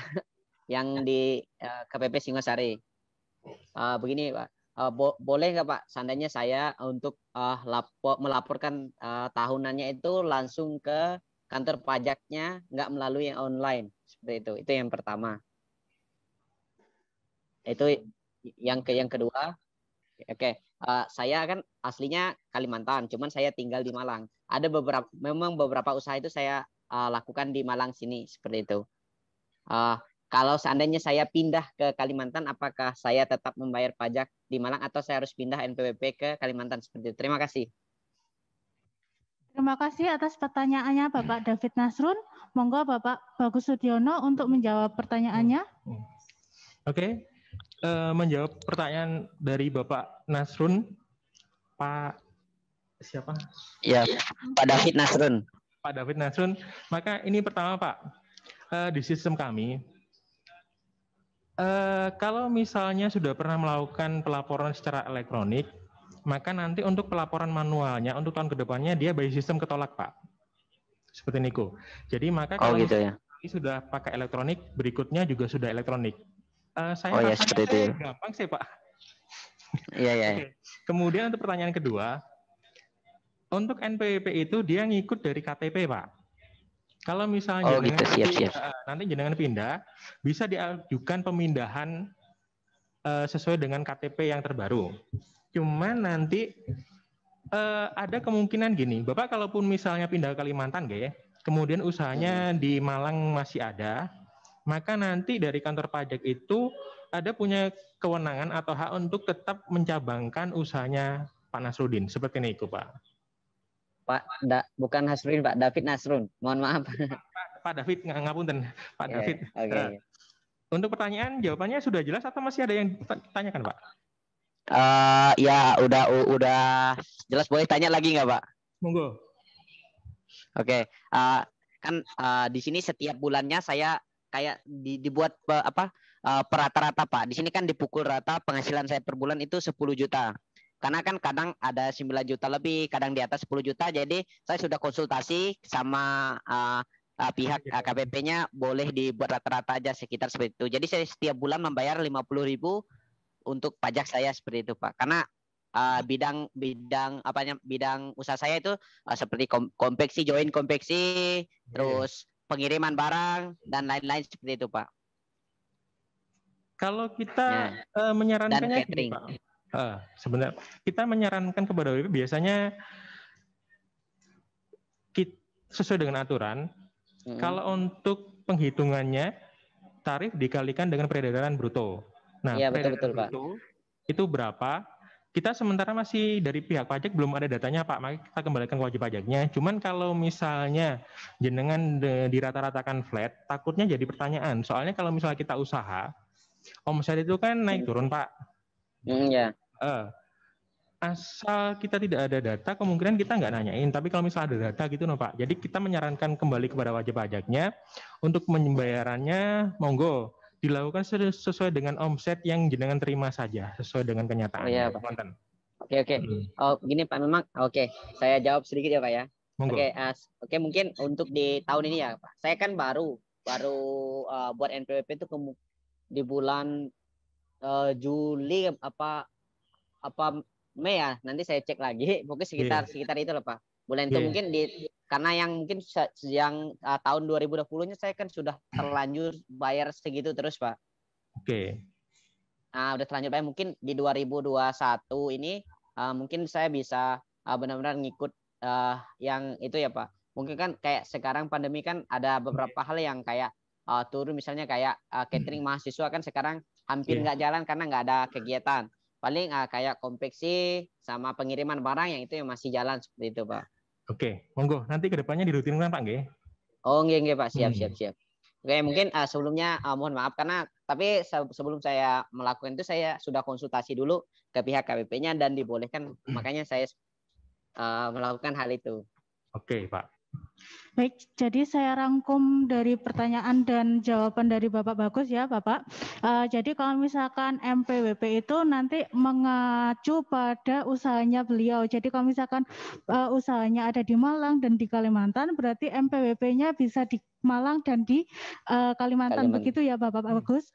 yang di KPP Singosari. Begini Pak, boleh nggak Pak seandainya saya untuk melaporkan tahunannya itu langsung ke kantor pajaknya, nggak melalui yang online seperti itu yang pertama. Itu yang kedua. Oke, saya kan aslinya Kalimantan, cuman saya tinggal di Malang. Ada beberapa usaha itu saya lakukan di Malang sini seperti itu. Kalau seandainya saya pindah ke Kalimantan, apakah saya tetap membayar pajak di Malang atau saya harus pindah NPWP ke Kalimantan seperti itu? Terima kasih. Terima kasih atas pertanyaannya Bapak David Nasrun. Monggo Bapak Bagus Sudiono untuk menjawab pertanyaannya. Oke. Menjawab pertanyaan dari Bapak Nasrun, Pak siapa? Ya, Pak David Nasrun. Pak David Nasrun. Maka ini pertama Pak, di sistem kami, kalau misalnya sudah pernah melakukan pelaporan secara elektronik, maka nanti untuk pelaporan manualnya untuk tahun kedepannya dia by sistem ketolak Pak. Seperti niku. Jadi maka kalau gitu ya. Sudah pakai elektronik, berikutnya juga sudah elektronik. Saya ya seperti itu. Gampang sih Pak. Iya. Oke. Kemudian untuk pertanyaan kedua, untuk NPWP itu dia ngikut dari KTP Pak. Kalau misalnya siap. Nanti jenengan pindah, bisa diajukan pemindahan sesuai dengan KTP yang terbaru. Cuman nanti ada kemungkinan gini, Bapak kalaupun misalnya pindah ke Kalimantan, kemudian usahanya di Malang masih ada, maka nanti dari kantor pajak itu ada punya kewenangan atau hak untuk tetap mencabangkan usahanya Pak Nasrudin. Seperti ini itu, Pak. Bukan Hasrudin, Pak David Nasrun. Mohon maaf. Pak David, ngapunten, Pak David. Okay. Untuk pertanyaan, jawabannya sudah jelas atau masih ada yang ditanyakan, Pak? Ya udah jelas. Boleh tanya lagi nggak, Pak? Monggo. Oke, kan di sini setiap bulannya saya kayak dibuat per rata-rata Pak. Di sini kan dipukul rata penghasilan saya per bulan itu 10 juta. Karena kan kadang ada 9 juta lebih, kadang di atas 10 juta. Jadi saya sudah konsultasi sama pihak KPP-nya boleh dibuat rata-rata aja sekitar seperti itu. Jadi saya setiap bulan membayar 50.000 untuk pajak saya seperti itu Pak. Karena bidang usaha saya itu seperti konveksi, join konveksi, terus pengiriman barang dan lain-lain seperti itu Pak. Kalau kita menyarankannya dan catering. gini, Pak. Sebenarnya kita menyarankan kepada WP biasanya sesuai dengan aturan. Kalau untuk penghitungannya tarif dikalikan dengan peredaran bruto. Nah, ya, peredaran betul, bruto Pak. Itu berapa? Kita sementara masih dari pihak pajak belum ada datanya Pak, maka kita kembalikan ke wajib pajaknya. Cuman kalau misalnya jenengan dirata-ratakan flat, takutnya jadi pertanyaan. Soalnya kalau misalnya kita usaha, omset itu kan naik turun Pak. Ya. Asal kita tidak ada data, kemungkinan kita nggak nanyain. Tapi kalau misalnya ada data gitu no Pak. Jadi kita menyarankan kembali kepada wajib pajaknya untuk pembayarannya, monggo dilakukan sesuai dengan omset yang jenengan terima saja, sesuai dengan kenyataan. Oh iya Pak. Oke. Oh gini Pak, memang oke. Saya jawab sedikit ya Pak ya. Monggo. Oke, mungkin untuk di tahun ini ya Pak. Saya kan baru buat NPWP itu di bulan Juli apa Mei ya, nanti saya cek lagi. Mungkin sekitar itu lah Pak. Bulan itu mungkin karena yang mungkin yang tahun 2020-nya saya kan sudah terlanjur bayar segitu terus Pak. Oke. Nah, udah terlanjur bayar, mungkin di 2021 ini mungkin saya bisa benar-benar ngikut yang itu ya Pak. Mungkin kan kayak sekarang pandemi kan ada beberapa hal yang kayak turun, misalnya kayak catering mahasiswa kan sekarang hampir nggak jalan karena nggak ada kegiatan. Paling kayak konveksi sama pengiriman barang yang itu yang masih jalan seperti itu Pak. Oke, monggo. Nanti kedepannya dirutinkan Pak nggih? Oh nggih Pak, siap. Oke, mungkin sebelumnya mohon maaf karena tapi sebelum saya melakukan itu saya sudah konsultasi dulu ke pihak KPP-nya dan dibolehkan, makanya saya melakukan hal itu. Oke Pak. Baik, jadi saya rangkum dari pertanyaan dan jawaban dari Bapak Bagus ya Bapak. Jadi kalau misalkan MPWP itu nanti mengacu pada usahanya beliau. Jadi kalau misalkan usahanya ada di Malang dan di Kalimantan, berarti MPWP-nya bisa di Malang dan di Kalimantan. Begitu ya Bapak Bagus?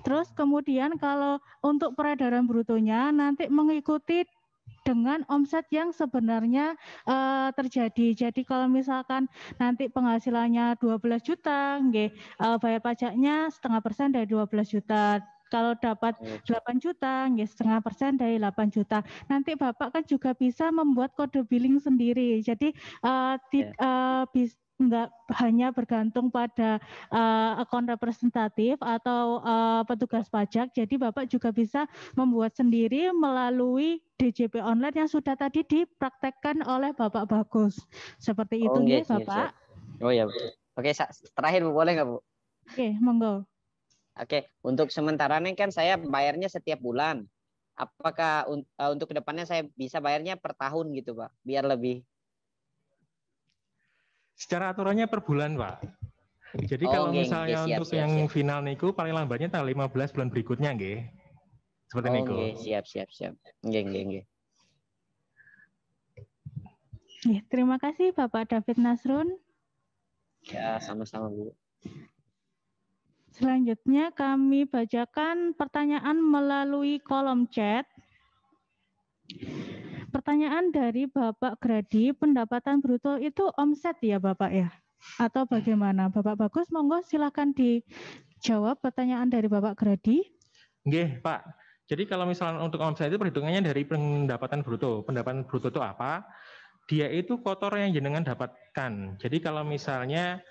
Terus kemudian kalau untuk peredaran brutonya nanti mengikuti dengan omset yang sebenarnya terjadi. Jadi kalau misalkan nanti penghasilannya 12 juta, bayar pajaknya 0,5% dari 12 juta. Kalau dapat 8 juta, 0,5% dari 8 juta. Nanti Bapak kan juga bisa membuat kode billing sendiri. Jadi nggak hanya bergantung pada akun representatif atau petugas pajak. Jadi Bapak juga bisa membuat sendiri melalui DJP online yang sudah tadi dipraktekkan oleh Bapak Bagus. Seperti itu ya Bapak. Oh ya. Oke, terakhir Bu, boleh nggak Bu? Oke, monggo. Oke, untuk sementara ini kan saya bayarnya setiap bulan. Apakah untuk kedepannya saya bisa bayarnya per tahun gitu Pak, biar lebih? Secara aturannya per bulan Pak. Jadi kalau misalnya siap, untuk yang final niku paling lambatnya tanggal 15 bulan berikutnya nggih. Seperti niku. Siap. Nggih. Terima kasih Bapak David Nasrun. Ya, sama-sama Bu. Selanjutnya kami bacakan pertanyaan melalui kolom chat. Pertanyaan dari Bapak Gradi, pendapatan bruto itu omset ya Bapak ya? Atau bagaimana? Bapak Bagus, monggo silakan dijawab pertanyaan dari Bapak Gradi. Nggih, Pak. Jadi kalau misalnya untuk omset itu perhitungannya dari pendapatan bruto. Pendapatan bruto itu apa? Dia itu kotor yang jenengan dapatkan. Jadi kalau misalnya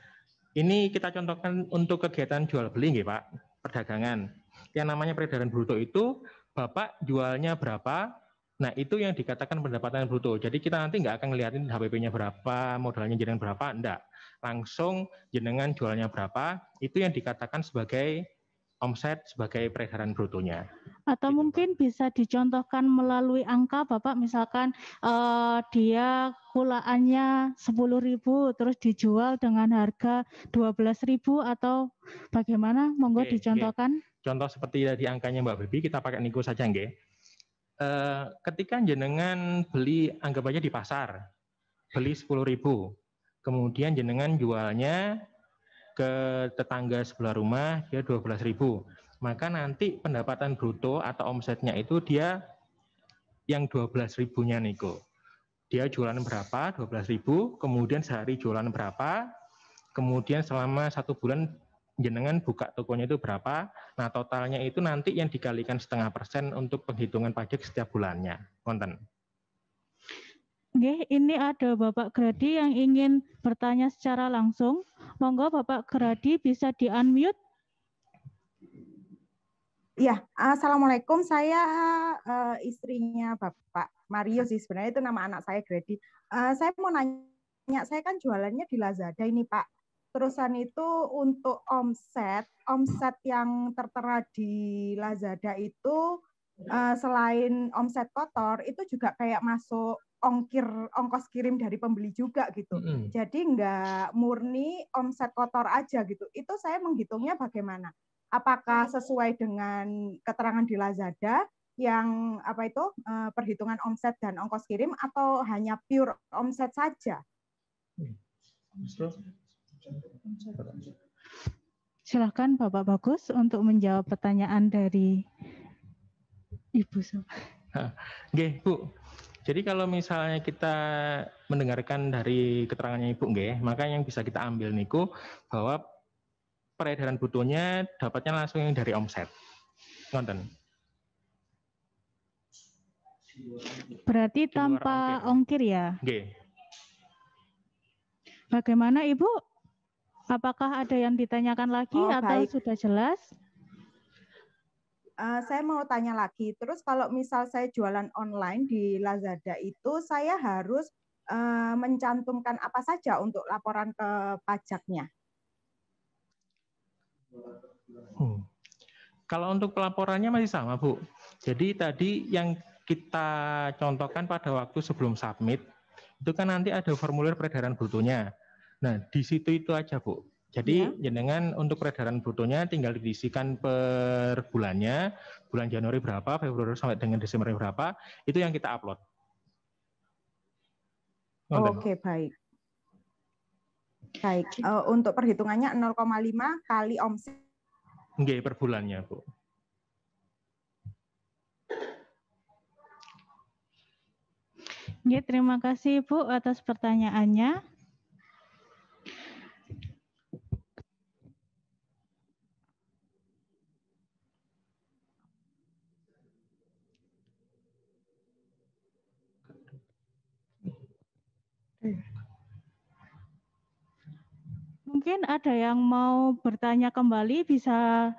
ini kita contohkan untuk kegiatan jual beli nggih, Pak, perdagangan. Yang namanya peredaran bruto itu Bapak jualnya berapa? Nah, itu yang dikatakan pendapatan bruto. Jadi kita nanti nggak akan ngeliatin HPP-nya berapa, modalnya jenengan berapa, enggak. Langsung jenengan jualnya berapa, itu yang dikatakan sebagai omset sebagai peredaran brutonya. Atau Gitu, mungkin bisa dicontohkan melalui angka, Bapak, misalkan dia kulaannya 10.000 terus dijual dengan harga 12.000 atau bagaimana? Monggo dicontohkan. Contoh seperti tadi angkanya Mbak Bebi, kita pakai Niko saja nggih. Ketika jenengan beli, anggap aja di pasar, beli 10.000, kemudian jenengan jualnya ke tetangga sebelah rumah dia 12.000, maka nanti pendapatan bruto atau omsetnya itu dia yang 12.000-nya Niko. Dia jualan berapa? 12.000, kemudian sehari jualan berapa, kemudian selama 1 bulan jenengan buka tokonya itu berapa, nah totalnya itu nanti yang dikalikan 0,5% untuk penghitungan pajak setiap bulannya. Konten. Oke, ini ada Bapak Gradi yang ingin bertanya secara langsung. Monggo Bapak Gradi bisa di-unmute. Ya, Assalamualaikum. Saya istrinya Bapak Mario sih, sebenarnya itu nama anak saya Grady. Saya mau nanya, saya kan jualannya di Lazada ini Pak. Terusan itu untuk omset yang tertera di Lazada itu selain omset kotor itu juga kayak masuk ongkos kirim dari pembeli juga gitu. Jadi nggak murni omset kotor aja gitu. Itu saya menghitungnya bagaimana? Apakah sesuai dengan keterangan di Lazada yang perhitungan omset dan ongkos kirim atau hanya pure omset saja? Silakan Bapak Bagus untuk menjawab pertanyaan dari Ibu. Nggih, Bu. Jadi kalau misalnya kita mendengarkan dari keterangannya Ibu nggih, maka yang bisa kita ambil niku bahwa peredaran brutonya dapatnya langsung yang dari omset. Ngonten. Berarti tanpa ongkir ya? Nggih. Bagaimana Ibu? Apakah ada yang ditanyakan lagi atau baik. sudah jelas? Saya mau tanya lagi. Terus kalau misal saya jualan online di Lazada itu saya harus mencantumkan apa saja untuk laporan ke pajaknya? Kalau untuk pelaporannya masih sama, Bu. Jadi tadi yang kita contohkan pada waktu sebelum submit, itu kan nanti ada formulir peredaran brutonya. Nah, di situ itu aja, Bu. Jadi jenengan untuk peredaran brutonya tinggal diisikan per bulannya, bulan Januari berapa, Februari sampai dengan Desember berapa, itu yang kita upload. Oke, baik. Baik, untuk perhitungannya 0,5 kali omset. Nggih, per bulannya, Bu. Nggih, terima kasih Bu atas pertanyaannya. Mungkin ada yang mau bertanya kembali, bisa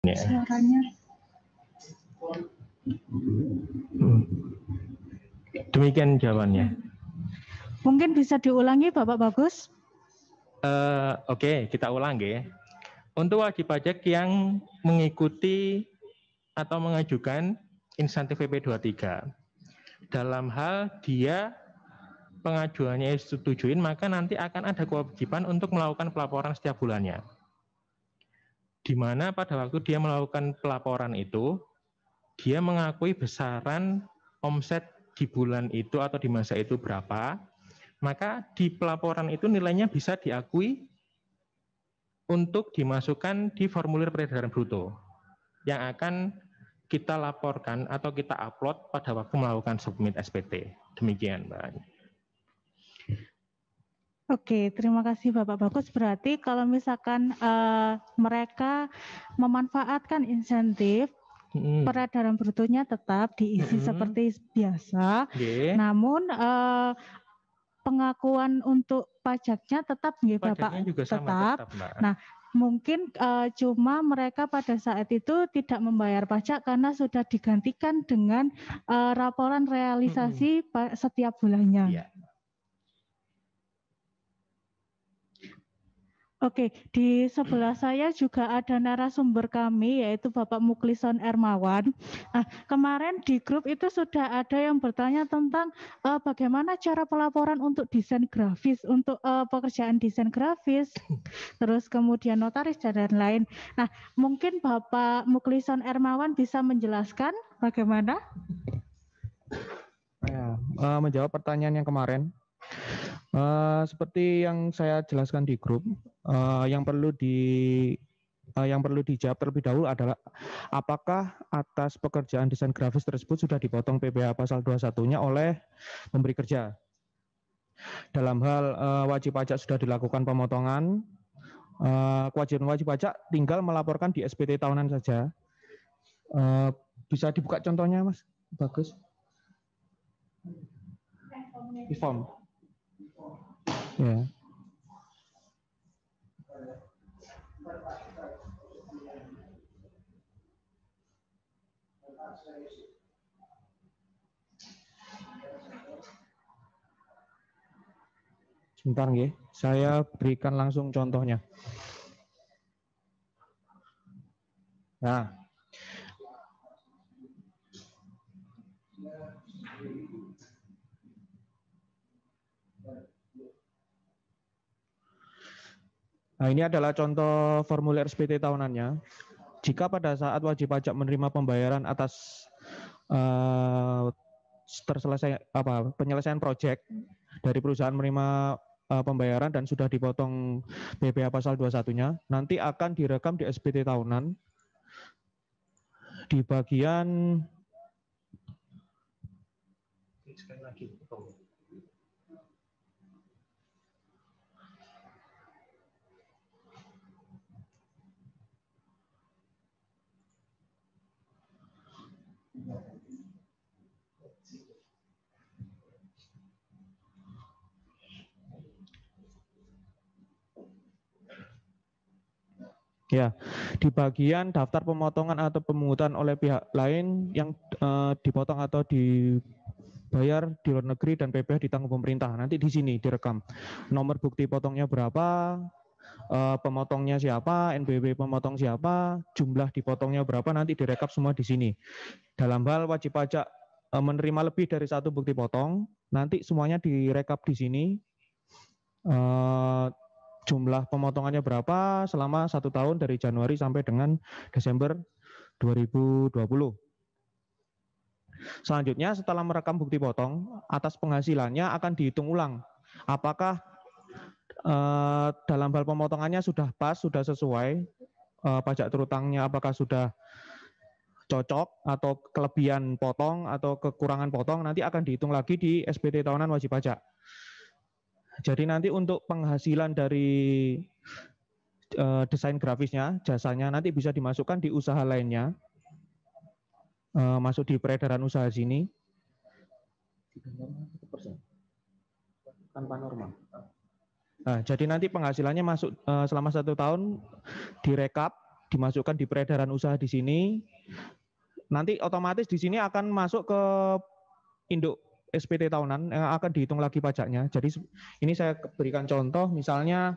suaranya. Demikian jawabannya. Mungkin bisa diulangi Bapak Bagus. Oke, kita ulang ya. Untuk wajib pajak yang mengikuti atau mengajukan insentif PP23, dalam hal dia pengajuannya disetujuin, maka nanti akan ada kewajiban untuk melakukan pelaporan setiap bulannya. Di mana pada waktu dia melakukan pelaporan itu, dia mengakui besaran omset di bulan itu atau di masa itu berapa, maka di pelaporan itu nilainya bisa diakui untuk dimasukkan di formulir peredaran bruto yang akan kita laporkan atau kita upload pada waktu melakukan submit SPT. Demikian, Mbak. Oke, terima kasih Bapak Bagus. Berarti kalau misalkan mereka memanfaatkan insentif, peredaran brutonya tetap diisi seperti biasa, namun pengakuan untuk pajaknya tetap, ya Bapak, juga sama, tetap. Nah, mungkin cuma mereka pada saat itu tidak membayar pajak karena sudah digantikan dengan laporan realisasi setiap bulannya. Iya. Oke, di sebelah saya juga ada narasumber kami yaitu Bapak Mukhlison Ermawan. Nah, kemarin di grup itu sudah ada yang bertanya tentang bagaimana cara pelaporan untuk desain grafis, untuk pekerjaan desain grafis, terus kemudian notaris dan lain-lain. Nah, mungkin Bapak Mukhlison Ermawan bisa menjelaskan bagaimana? Ya, menjawab pertanyaan yang kemarin. Seperti yang saya jelaskan di grup, yang perlu dijawab terlebih dahulu adalah apakah atas pekerjaan desain grafis tersebut sudah dipotong PPh pasal 21-nya oleh pemberi kerja. Dalam hal wajib pajak sudah dilakukan pemotongan, kewajiban wajib pajak tinggal melaporkan di SPT tahunan saja. Bisa dibuka contohnya, Mas? Bagus. Form. Ya. Sebentar nggih, saya berikan langsung contohnya. Nah, ini adalah contoh formulir SPT tahunannya. Jika pada saat wajib pajak menerima pembayaran atas penyelesaian proyek dari perusahaan menerima pembayaran dan sudah dipotong PPh pasal 21-nya, nanti akan direkam di SPT tahunan di bagian di bagian daftar pemotongan atau pemungutan oleh pihak lain yang dipotong atau dibayar di luar negeri dan PPh ditanggung pemerintah. Nanti di sini direkam nomor bukti potongnya berapa, pemotongnya siapa, NBP pemotong siapa, jumlah dipotongnya berapa, nanti direkap semua di sini. Dalam hal wajib pajak menerima lebih dari satu bukti potong, nanti semuanya direkap di sini. Jumlah pemotongannya berapa selama 1 tahun dari Januari sampai dengan Desember 2020. Selanjutnya setelah merekam bukti potong, atas penghasilannya akan dihitung ulang. Apakah dalam hal pemotongannya sudah pas, sudah sesuai, pajak terutangnya apakah sudah cocok atau kelebihan potong atau kekurangan potong, nanti akan dihitung lagi di SPT tahunan wajib pajak. Jadi nanti untuk penghasilan dari desain grafisnya, jasanya nanti bisa dimasukkan di usaha lainnya, masuk di peredaran usaha sini. Tanpa normal. Nah, jadi nanti penghasilannya masuk selama 1 tahun direkap, dimasukkan di peredaran usaha di sini. Nanti otomatis di sini akan masuk ke induk SPT tahunan yang akan dihitung lagi pajaknya. Jadi ini saya berikan contoh, misalnya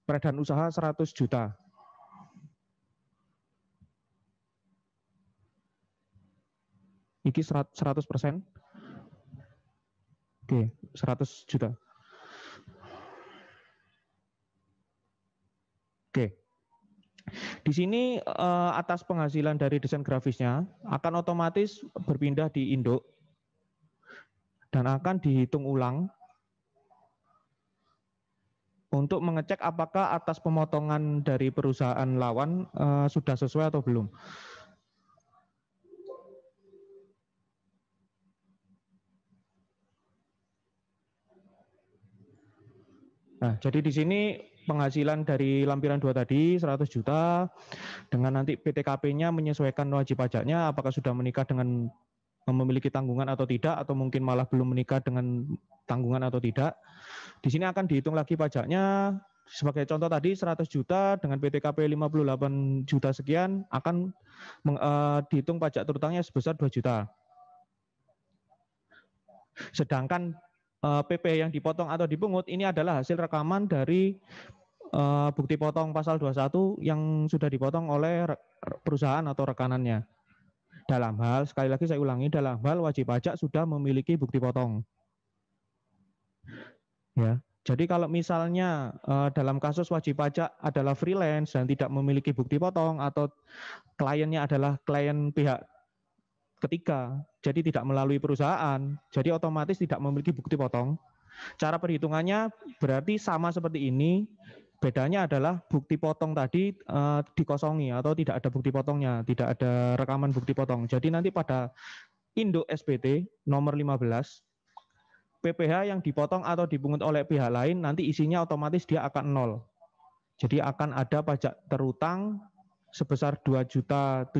peradaan usaha 100 juta. Iki 100%. Oke, 100 juta. Oke. Di sini atas penghasilan dari desain grafisnya akan otomatis berpindah di induk dan akan dihitung ulang untuk mengecek apakah atas pemotongan dari perusahaan lawan sudah sesuai atau belum. Nah, jadi di sini penghasilan dari lampiran 2 tadi 100 juta dengan nanti PTKP-nya menyesuaikan wajib pajaknya apakah sudah menikah dengan memiliki tanggungan atau tidak atau mungkin malah belum menikah dengan tanggungan atau tidak. Di sini akan dihitung lagi pajaknya sebagai contoh tadi 100 juta dengan PTKP 58 juta sekian akan dihitung pajak terutangnya sebesar 2 juta. Sedangkan PP yang dipotong atau dipungut ini adalah hasil rekaman dari bukti potong pasal 21 yang sudah dipotong oleh perusahaan atau rekanannya. Dalam hal, sekali lagi saya ulangi, dalam hal wajib pajak sudah memiliki bukti potong. Ya, jadi kalau misalnya dalam kasus wajib pajak adalah freelance dan tidak memiliki bukti potong atau kliennya adalah klien pihak ketiga, jadi tidak melalui perusahaan, jadi otomatis tidak memiliki bukti potong. Cara perhitungannya berarti sama seperti ini, bedanya adalah bukti potong tadi dikosongi atau tidak ada bukti potongnya, tidak ada rekaman bukti potong. Jadi nanti pada induk SPT nomor 15, PPh yang dipotong atau dipungut oleh pihak lain nanti isinya otomatis dia akan 0. Jadi akan ada pajak terutang sebesar 2.075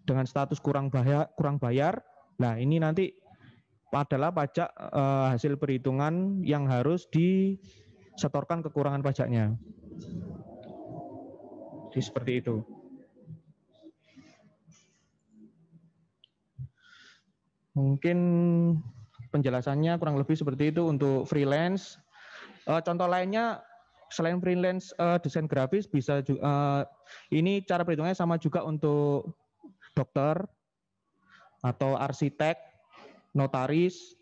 dengan status kurang bayar. Nah, ini nanti adalah pajak hasil perhitungan yang harus disetorkan kekurangan pajaknya. Jadi seperti itu. Mungkin penjelasannya kurang lebih seperti itu untuk freelance. Contoh lainnya selain freelance desain grafis bisa juga ini cara perhitungannya sama juga untuk dokter atau arsitek, notaris,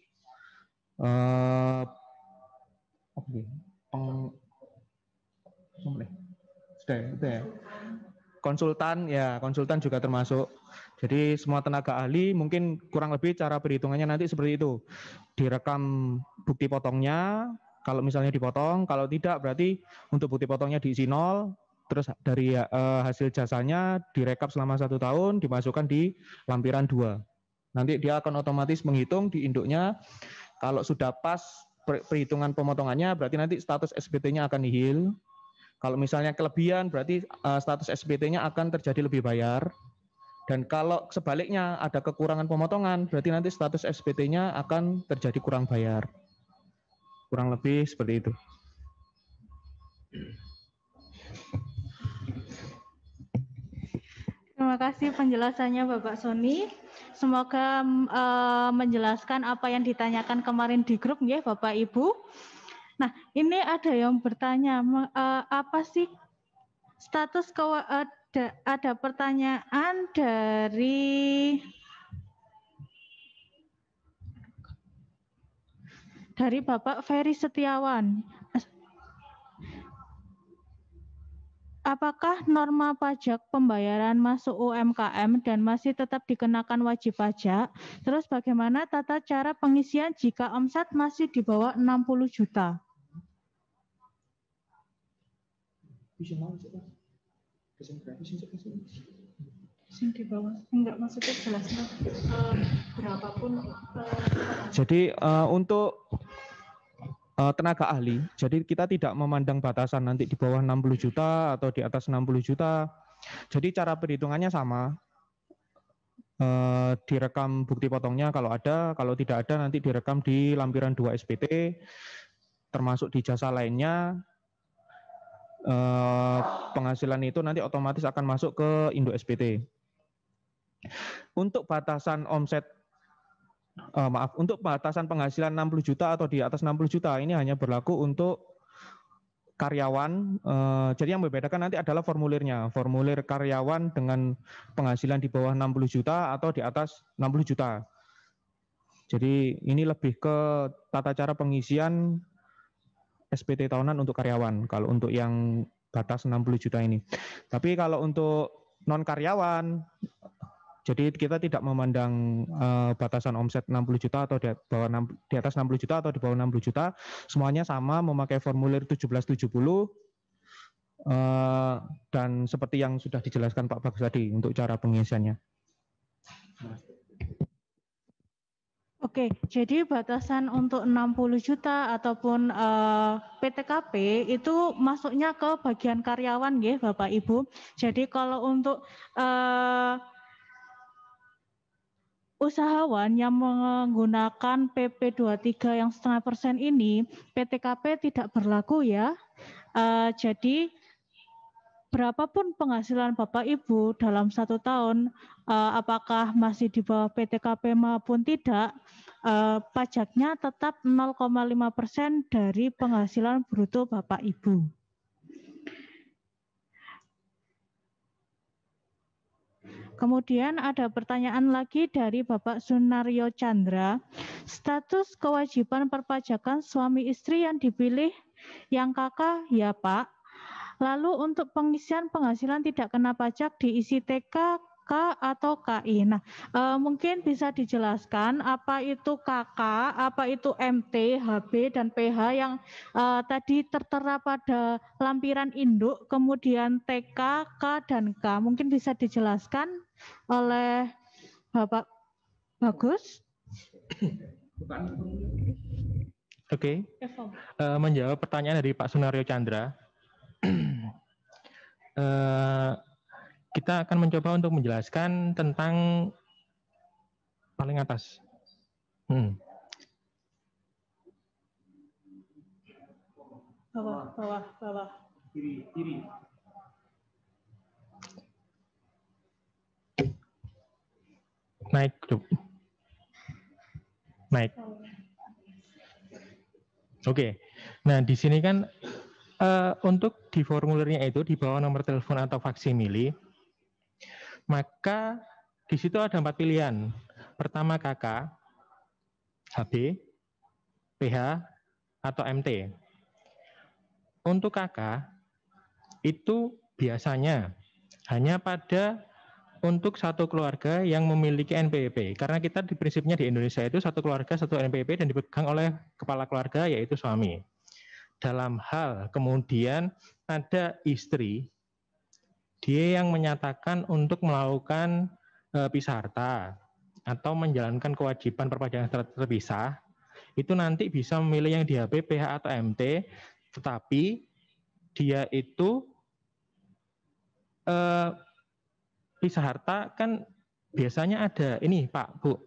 konsultan, ya konsultan juga termasuk. Jadi semua tenaga ahli mungkin kurang lebih cara perhitungannya nanti seperti itu. Direkam bukti potongnya, kalau misalnya dipotong, kalau tidak berarti untuk bukti potongnya diisi 0, terus dari hasil jasanya direkap selama 1 tahun, dimasukkan di lampiran 2. Nanti dia akan otomatis menghitung di induknya, kalau sudah pas perhitungan pemotongannya, berarti nanti status SPT-nya akan nihil. Kalau misalnya kelebihan, berarti status SPT-nya akan terjadi lebih bayar. Dan kalau sebaliknya ada kekurangan pemotongan, berarti nanti status SPT-nya akan terjadi kurang bayar. Kurang lebih seperti itu. Terima kasih penjelasannya Bapak Sony. Semoga menjelaskan apa yang ditanyakan kemarin di grup ya Bapak Ibu. Nah, ini ada yang bertanya, apa sih status ada pertanyaan dari Bapak Ferry Setiawan. Apakah norma pajak pembayaran masuk UMKM dan masih tetap dikenakan wajib pajak? Terus bagaimana tata cara pengisian jika omset masih di bawah 60 juta? Di bawah, enggak maksudnya jelas berapapun. Jadi untuk tenaga ahli, jadi kita tidak memandang batasan nanti di bawah 60 juta atau di atas 60 juta. Jadi cara perhitungannya sama, direkam bukti potongnya kalau ada, kalau tidak ada nanti direkam di lampiran 2 SPT, termasuk di jasa lainnya. Penghasilan itu nanti otomatis akan masuk ke induk SPT. Untuk batasan omset untuk batasan penghasilan 60 juta atau di atas 60 juta ini hanya berlaku untuk karyawan. Jadi yang membedakan nanti adalah formulirnya. Formulir karyawan dengan penghasilan di bawah 60 juta atau di atas 60 juta. Jadi ini lebih ke tata cara pengisian SPT tahunan untuk karyawan, kalau untuk yang batas 60 juta ini. Tapi kalau untuk non karyawan, jadi kita tidak memandang batasan omset 60 juta atau di atas 60 juta atau di bawah 60 juta, semuanya sama memakai formulir 1770 dan seperti yang sudah dijelaskan Pak Bagus tadi untuk cara pengisiannya. Oke, jadi batasan untuk 60 juta ataupun PTKP itu masuknya ke bagian karyawan ya Bapak Ibu. Jadi kalau untuk usahawan yang menggunakan PP 23 yang 0,5% ini, PTKP tidak berlaku ya. Jadi berapapun penghasilan Bapak Ibu dalam 1 tahun, apakah masih di bawah PTKP maupun tidak, pajaknya tetap 0,5% dari penghasilan bruto Bapak Ibu. Kemudian ada pertanyaan lagi dari Bapak Sunaryo Chandra. Status kewajiban perpajakan suami istri yang dipilih yang kakak ya Pak. Lalu untuk pengisian penghasilan tidak kena pajak diisi TK, K atau KI. Nah, mungkin bisa dijelaskan apa itu KK, apa itu MT, HB dan PH yang tadi tertera pada lampiran induk, kemudian TK, K dan K. Mungkin bisa dijelaskan oleh Bapak Bagus. Oke. Menjawab pertanyaan dari Pak Sunaryo Chandra. Kita akan mencoba untuk menjelaskan tentang paling atas. Bawah. Kiri. Naik. Oke. Nah, di sini kan untuk di formulirnya itu di bawah nomor telepon atau faksimili, maka di situ ada 4 pilihan. Pertama KK, HB, PH, atau MT. Untuk KK itu biasanya hanya pada untuk satu keluarga yang memiliki NPWP. Karena kita di prinsipnya di Indonesia itu satu keluarga satu NPWP dan dipegang oleh kepala keluarga yaitu suami. Dalam hal kemudian ada istri, dia yang menyatakan untuk melakukan pisah harta atau menjalankan kewajiban perpajakan terpisah, itu nanti bisa memilih yang di HB, PH atau MT, tetapi dia itu pisah harta kan biasanya ada ini Pak, Bu,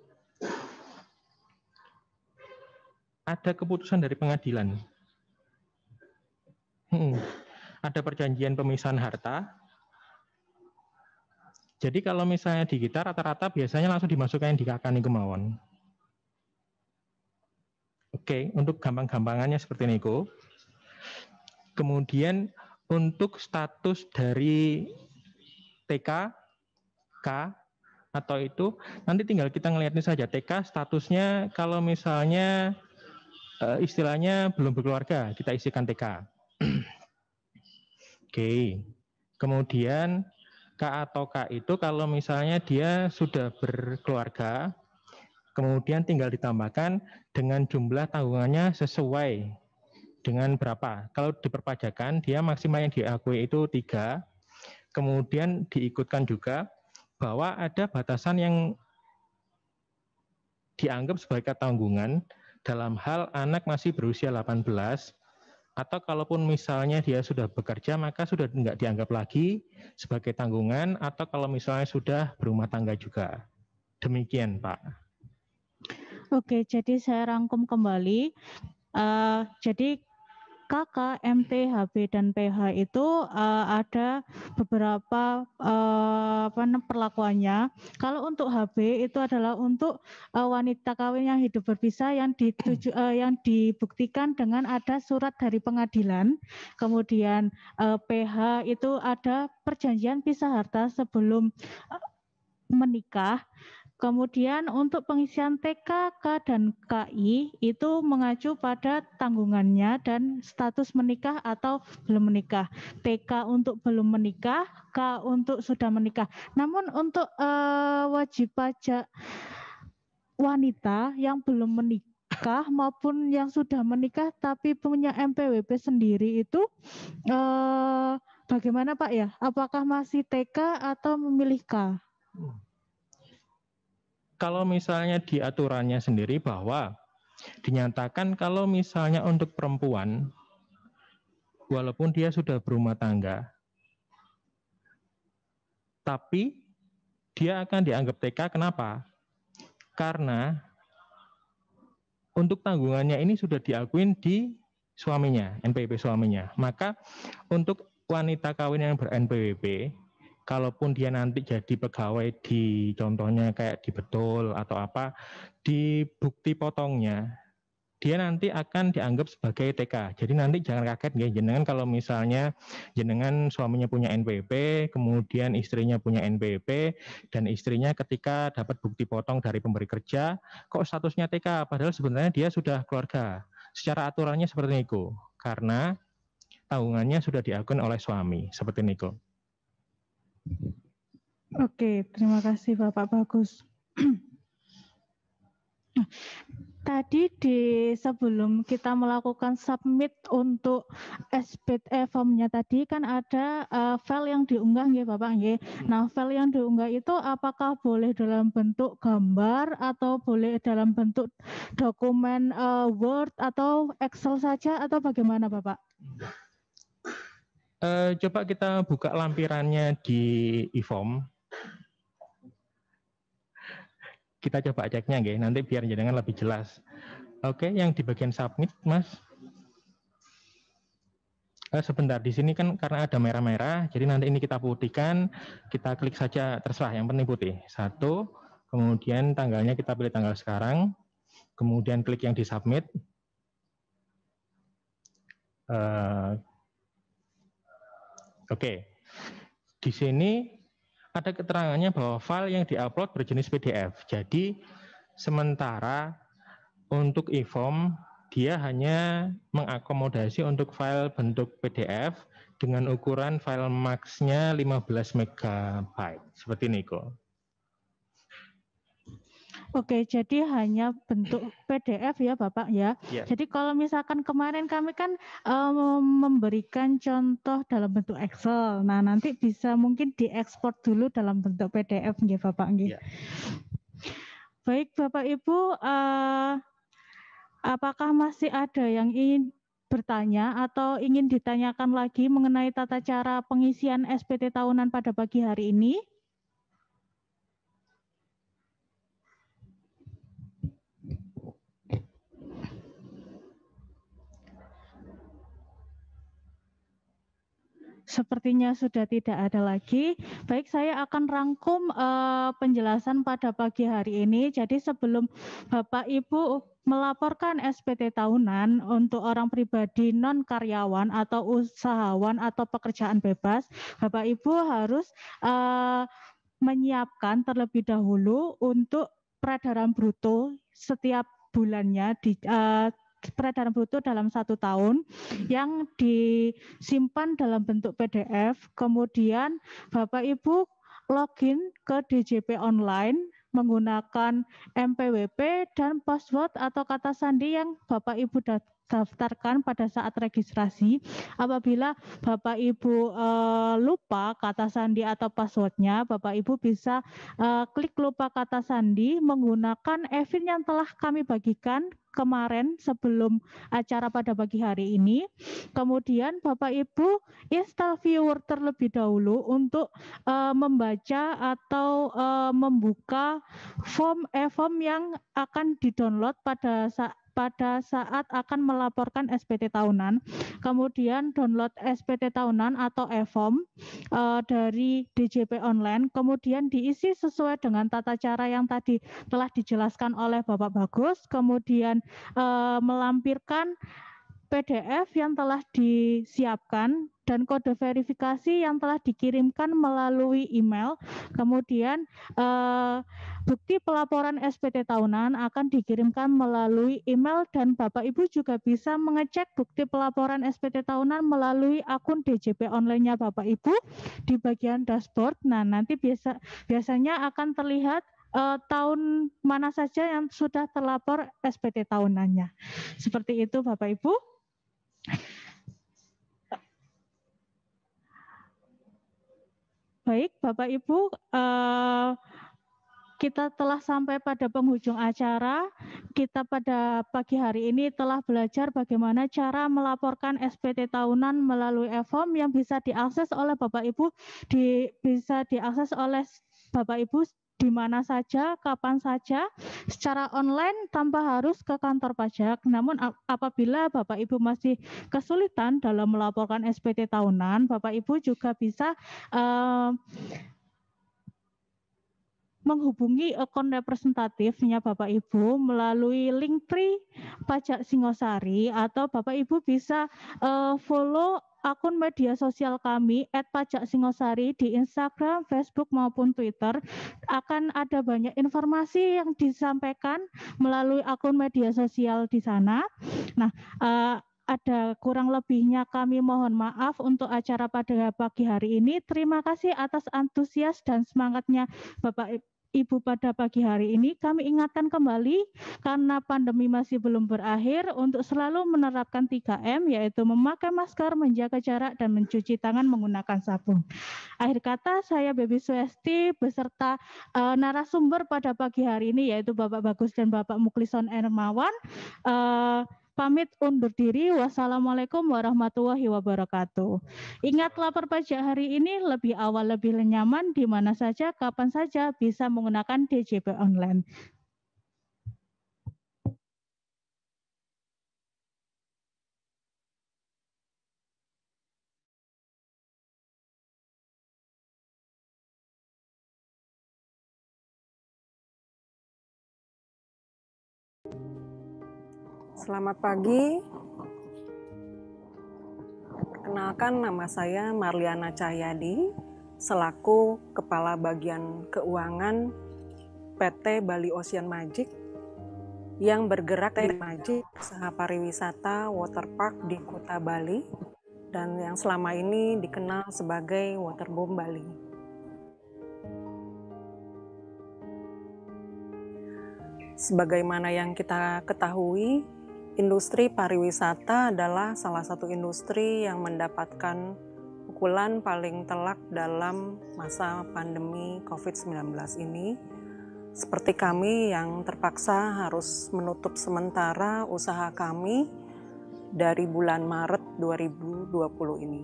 ada keputusan dari pengadilan. Ada perjanjian pemisahan harta. Jadi kalau misalnya di kita rata-rata biasanya langsung dimasukkan di kakak kemauan. Oke, untuk gampang-gampangannya seperti ini, Ko. Kemudian untuk status dari TK, K, atau itu nanti tinggal kita ngeliatnya saja. TK statusnya kalau misalnya istilahnya belum berkeluarga, kita isikan TK. Oke, kemudian K atau K itu kalau misalnya dia sudah berkeluarga, kemudian tinggal ditambahkan dengan jumlah tanggungannya sesuai dengan berapa. Kalau diperpajakan, dia maksimal yang diakui itu 3, kemudian diikutkan juga bahwa ada batasan yang dianggap sebagai tanggungan dalam hal anak masih berusia 18, atau kalaupun misalnya dia sudah bekerja maka sudah tidak dianggap lagi sebagai tanggungan, atau kalau misalnya sudah berumah tangga juga. Demikian Pak. Oke, jadi saya rangkum kembali. Jadi KK, MT, HB, dan PH itu ada beberapa perlakuannya. Kalau untuk HB itu adalah untuk wanita kawin yang hidup berpisah yang dibuktikan dengan ada surat dari pengadilan. Kemudian PH itu ada perjanjian pisah harta sebelum menikah. Kemudian untuk pengisian TK, K, dan KI itu mengacu pada tanggungannya dan status menikah atau belum menikah. TK untuk belum menikah, K untuk sudah menikah. Namun untuk wajib pajak wanita yang belum menikah maupun yang sudah menikah tapi punya MPWP sendiri itu bagaimana Pak ya? Apakah masih TK atau memilih K? Kalau misalnya di aturannya sendiri bahwa dinyatakan kalau misalnya untuk perempuan, walaupun dia sudah berumah tangga, tapi dia akan dianggap TK. Kenapa? Karena untuk tanggungannya ini sudah diakuin di suaminya, NPWP suaminya. Maka untuk wanita kawin yang ber-NPWP, kalaupun dia nanti jadi pegawai di contohnya kayak di betul atau apa, di bukti potongnya dia nanti akan dianggap sebagai TK. Jadi nanti jangan kaget ya, jenengan kalau misalnya jenengan suaminya punya NPWP, kemudian istrinya punya NPWP, dan istrinya ketika dapat bukti potong dari pemberi kerja, kok statusnya TK, padahal sebenarnya dia sudah keluarga. Secara aturannya seperti itu, karena tanggungannya sudah diakui oleh suami, seperti itu. Oke, terima kasih Bapak Bagus. Tadi sebelum kita melakukan submit untuk form-nya tadi kan ada file yang diunggah ya Bapak ya. Nah, file yang diunggah itu apakah boleh dalam bentuk gambar atau boleh dalam bentuk dokumen Word atau Excel saja atau bagaimana Bapak? Coba kita buka lampirannya di e-form. Kita coba ceknya nggih, nanti biar jenengan lebih jelas. Oke, yang di bagian submit, Mas. Sebentar, di sini kan karena ada merah-merah, jadi nanti ini kita putihkan, kita klik saja, terserah, yang penting putih. 1, kemudian tanggalnya kita pilih tanggal sekarang, kemudian klik yang di submit. Oke, di sini ada keterangannya bahwa file yang diupload berjenis PDF. Jadi sementara untuk e-form dia hanya mengakomodasi untuk file bentuk PDF dengan ukuran file max-nya 15 MB. Seperti ini kok. Oke, jadi hanya bentuk PDF ya Bapak ya. Yeah. Jadi kalau misalkan kemarin kami kan memberikan contoh dalam bentuk Excel. Nah, nanti bisa mungkin diekspor dulu dalam bentuk PDF nggih Bapak nggih. Yeah. Baik Bapak Ibu, apakah masih ada yang ingin bertanya atau ingin ditanyakan lagi mengenai tata cara pengisian SPT tahunan pada pagi hari ini? Sepertinya sudah tidak ada lagi. Baik, saya akan rangkum penjelasan pada pagi hari ini. Jadi sebelum Bapak Ibu melaporkan SPT tahunan untuk orang pribadi non karyawan atau usahawan atau pekerjaan bebas, Bapak Ibu harus menyiapkan terlebih dahulu untuk peredaran bruto setiap bulannya di peredaran bruto dalam 1 tahun yang disimpan dalam bentuk PDF. Kemudian Bapak Ibu login ke DJP online menggunakan MPWP dan password atau kata sandi yang Bapak Ibu daftarkan pada saat registrasi. Apabila Bapak Ibu lupa kata sandi atau passwordnya, Bapak Ibu bisa klik lupa kata sandi menggunakan e-file yang telah kami bagikan kemarin sebelum acara pada pagi hari ini. Kemudian Bapak Ibu install viewer terlebih dahulu untuk membaca atau membuka form yang akan didownload pada saat pada saat akan melaporkan SPT tahunan, kemudian download SPT tahunan atau e-form dari DJP online, kemudian diisi sesuai dengan tata cara yang tadi telah dijelaskan oleh Bapak Bagus, kemudian melampirkan PDF yang telah disiapkan dan kode verifikasi yang telah dikirimkan melalui email. Kemudian bukti pelaporan SPT tahunan akan dikirimkan melalui email dan Bapak Ibu juga bisa mengecek bukti pelaporan SPT tahunan melalui akun DJP online-nya Bapak Ibu di bagian dashboard. Nah, nanti biasanya akan terlihat tahun mana saja yang sudah terlapor SPT tahunannya. Seperti itu Bapak Ibu. Baik Bapak Ibu, kita telah sampai pada penghujung acara. Kita pada pagi hari ini telah belajar bagaimana cara melaporkan SPT tahunan melalui e-form yang bisa diakses oleh Bapak Ibu, bisa diakses oleh Bapak Ibu di mana saja, kapan saja, secara online tanpa harus ke kantor pajak. Namun apabila Bapak Ibu masih kesulitan dalam melaporkan SPT tahunan, Bapak Ibu juga bisa menghubungi akun representatifnya Bapak Ibu melalui Linktree Pajak Singosari, atau Bapak Ibu bisa follow akun media sosial kami @pajaksingosari di Instagram, Facebook maupun Twitter. Akan ada banyak informasi yang disampaikan melalui akun media sosial di sana. Nah, ada kurang lebihnya kami mohon maaf untuk acara pada pagi hari ini. Terima kasih atas antusias dan semangatnya Bapak Ibu pada pagi hari ini. Kami ingatkan kembali, karena pandemi masih belum berakhir, untuk selalu menerapkan 3M, yaitu memakai masker, menjaga jarak, dan mencuci tangan menggunakan sabun. Akhir kata, saya Baby Suesti beserta narasumber pada pagi hari ini, yaitu Bapak Bagus dan Bapak Mukhlison Ermawan, pamit undur diri. Wassalamualaikum warahmatullahi wabarakatuh. Ingat, lapor pajak hari ini lebih awal, lebih nyaman, di mana saja, kapan saja bisa menggunakan DJP online. Selamat pagi. Perkenalkan, nama saya Marliana Cahyadi, selaku Kepala Bagian Keuangan PT Bali Ocean Magic yang bergerak di Magic, usaha pariwisata waterpark di Kuta Bali, dan yang selama ini dikenal sebagai Waterboom Bali. Sebagaimana yang kita ketahui, industri pariwisata adalah salah satu industri yang mendapatkan pukulan paling telak dalam masa pandemi COVID-19 ini. Seperti kami yang terpaksa harus menutup sementara usaha kami dari bulan Maret 2020 ini.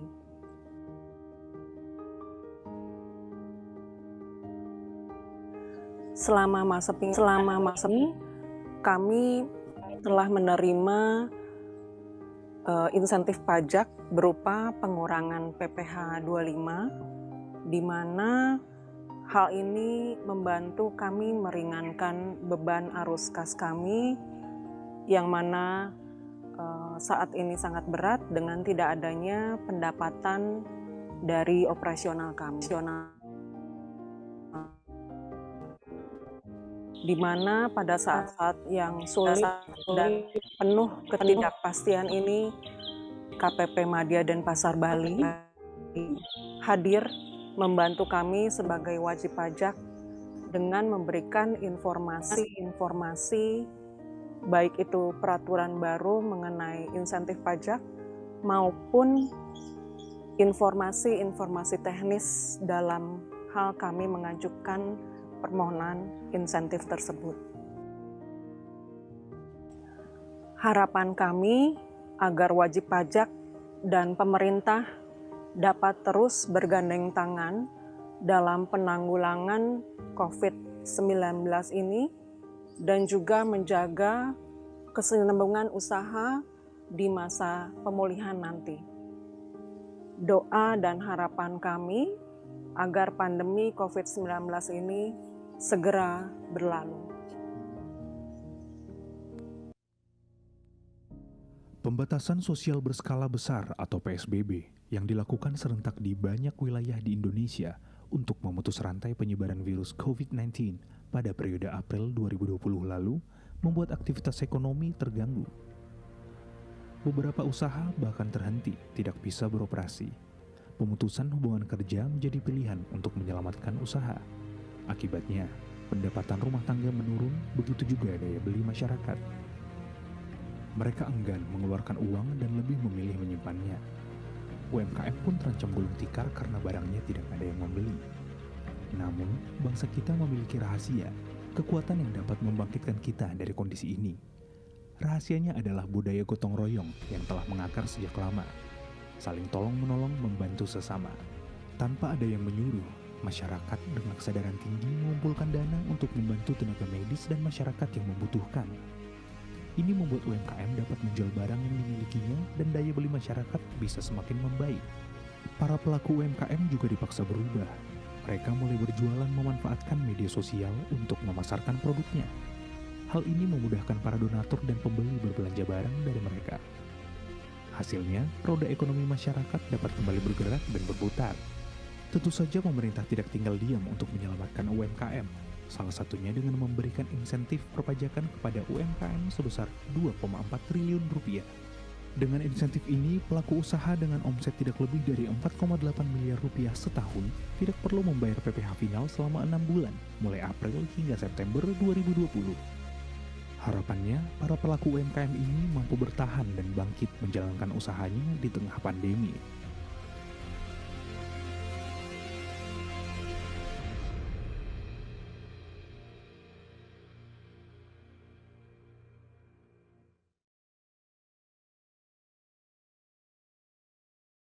Selama masa ini, kami telah menerima insentif pajak berupa pengurangan PPh 25, di mana hal ini membantu kami meringankan beban arus kas kami, yang mana saat ini sangat berat dengan tidak adanya pendapatan dari operasional kami. Di mana pada saat-saat yang sulit dan penuh ketidakpastian ini, KPP Madya dan Pasar Bali hadir membantu kami sebagai wajib pajak dengan memberikan informasi-informasi, baik itu peraturan baru mengenai insentif pajak maupun informasi-informasi teknis dalam hal kami mengajukan permohonan insentif tersebut. Harapan kami agar wajib pajak dan pemerintah dapat terus bergandeng tangan dalam penanggulangan COVID-19 ini, dan juga menjaga kesinambungan usaha di masa pemulihan nanti. Doa dan harapan kami agar pandemi COVID-19 ini segera berlalu. Pembatasan sosial berskala besar atau PSBB yang dilakukan serentak di banyak wilayah di Indonesia untuk memutus rantai penyebaran virus COVID-19 pada periode April 2020 lalu membuat aktivitas ekonomi terganggu. Beberapa usaha bahkan terhenti, tidak bisa beroperasi. Pemutusan hubungan kerja menjadi pilihan untuk menyelamatkan usaha. Akibatnya, pendapatan rumah tangga menurun, begitu juga daya beli masyarakat. Mereka enggan mengeluarkan uang dan lebih memilih menyimpannya. UMKM pun terancam gulung tikar karena barangnya tidak ada yang membeli. Namun, bangsa kita memiliki rahasia, kekuatan yang dapat membangkitkan kita dari kondisi ini. Rahasianya adalah budaya gotong royong yang telah mengakar sejak lama. Saling tolong-menolong membantu sesama. Tanpa ada yang menyuruh, masyarakat dengan kesadaran tinggi mengumpulkan dana untuk membantu tenaga medis dan masyarakat yang membutuhkan. Ini membuat UMKM dapat menjual barang yang dimilikinya dan daya beli masyarakat bisa semakin membaik. Para pelaku UMKM juga dipaksa berubah. Mereka mulai berjualan memanfaatkan media sosial untuk memasarkan produknya. Hal ini memudahkan para donatur dan pembeli berbelanja barang dari mereka. Hasilnya, roda ekonomi masyarakat dapat kembali bergerak dan berputar. Tentu saja pemerintah tidak tinggal diam untuk menyelamatkan UMKM. Salah satunya dengan memberikan insentif perpajakan kepada UMKM sebesar 2,4 triliun rupiah. Dengan insentif ini, pelaku usaha dengan omset tidak lebih dari 4,8 miliar rupiah setahun tidak perlu membayar PPh final selama 6 bulan, mulai April hingga September 2020. Harapannya, para pelaku UMKM ini mampu bertahan dan bangkit menjalankan usahanya di tengah pandemi.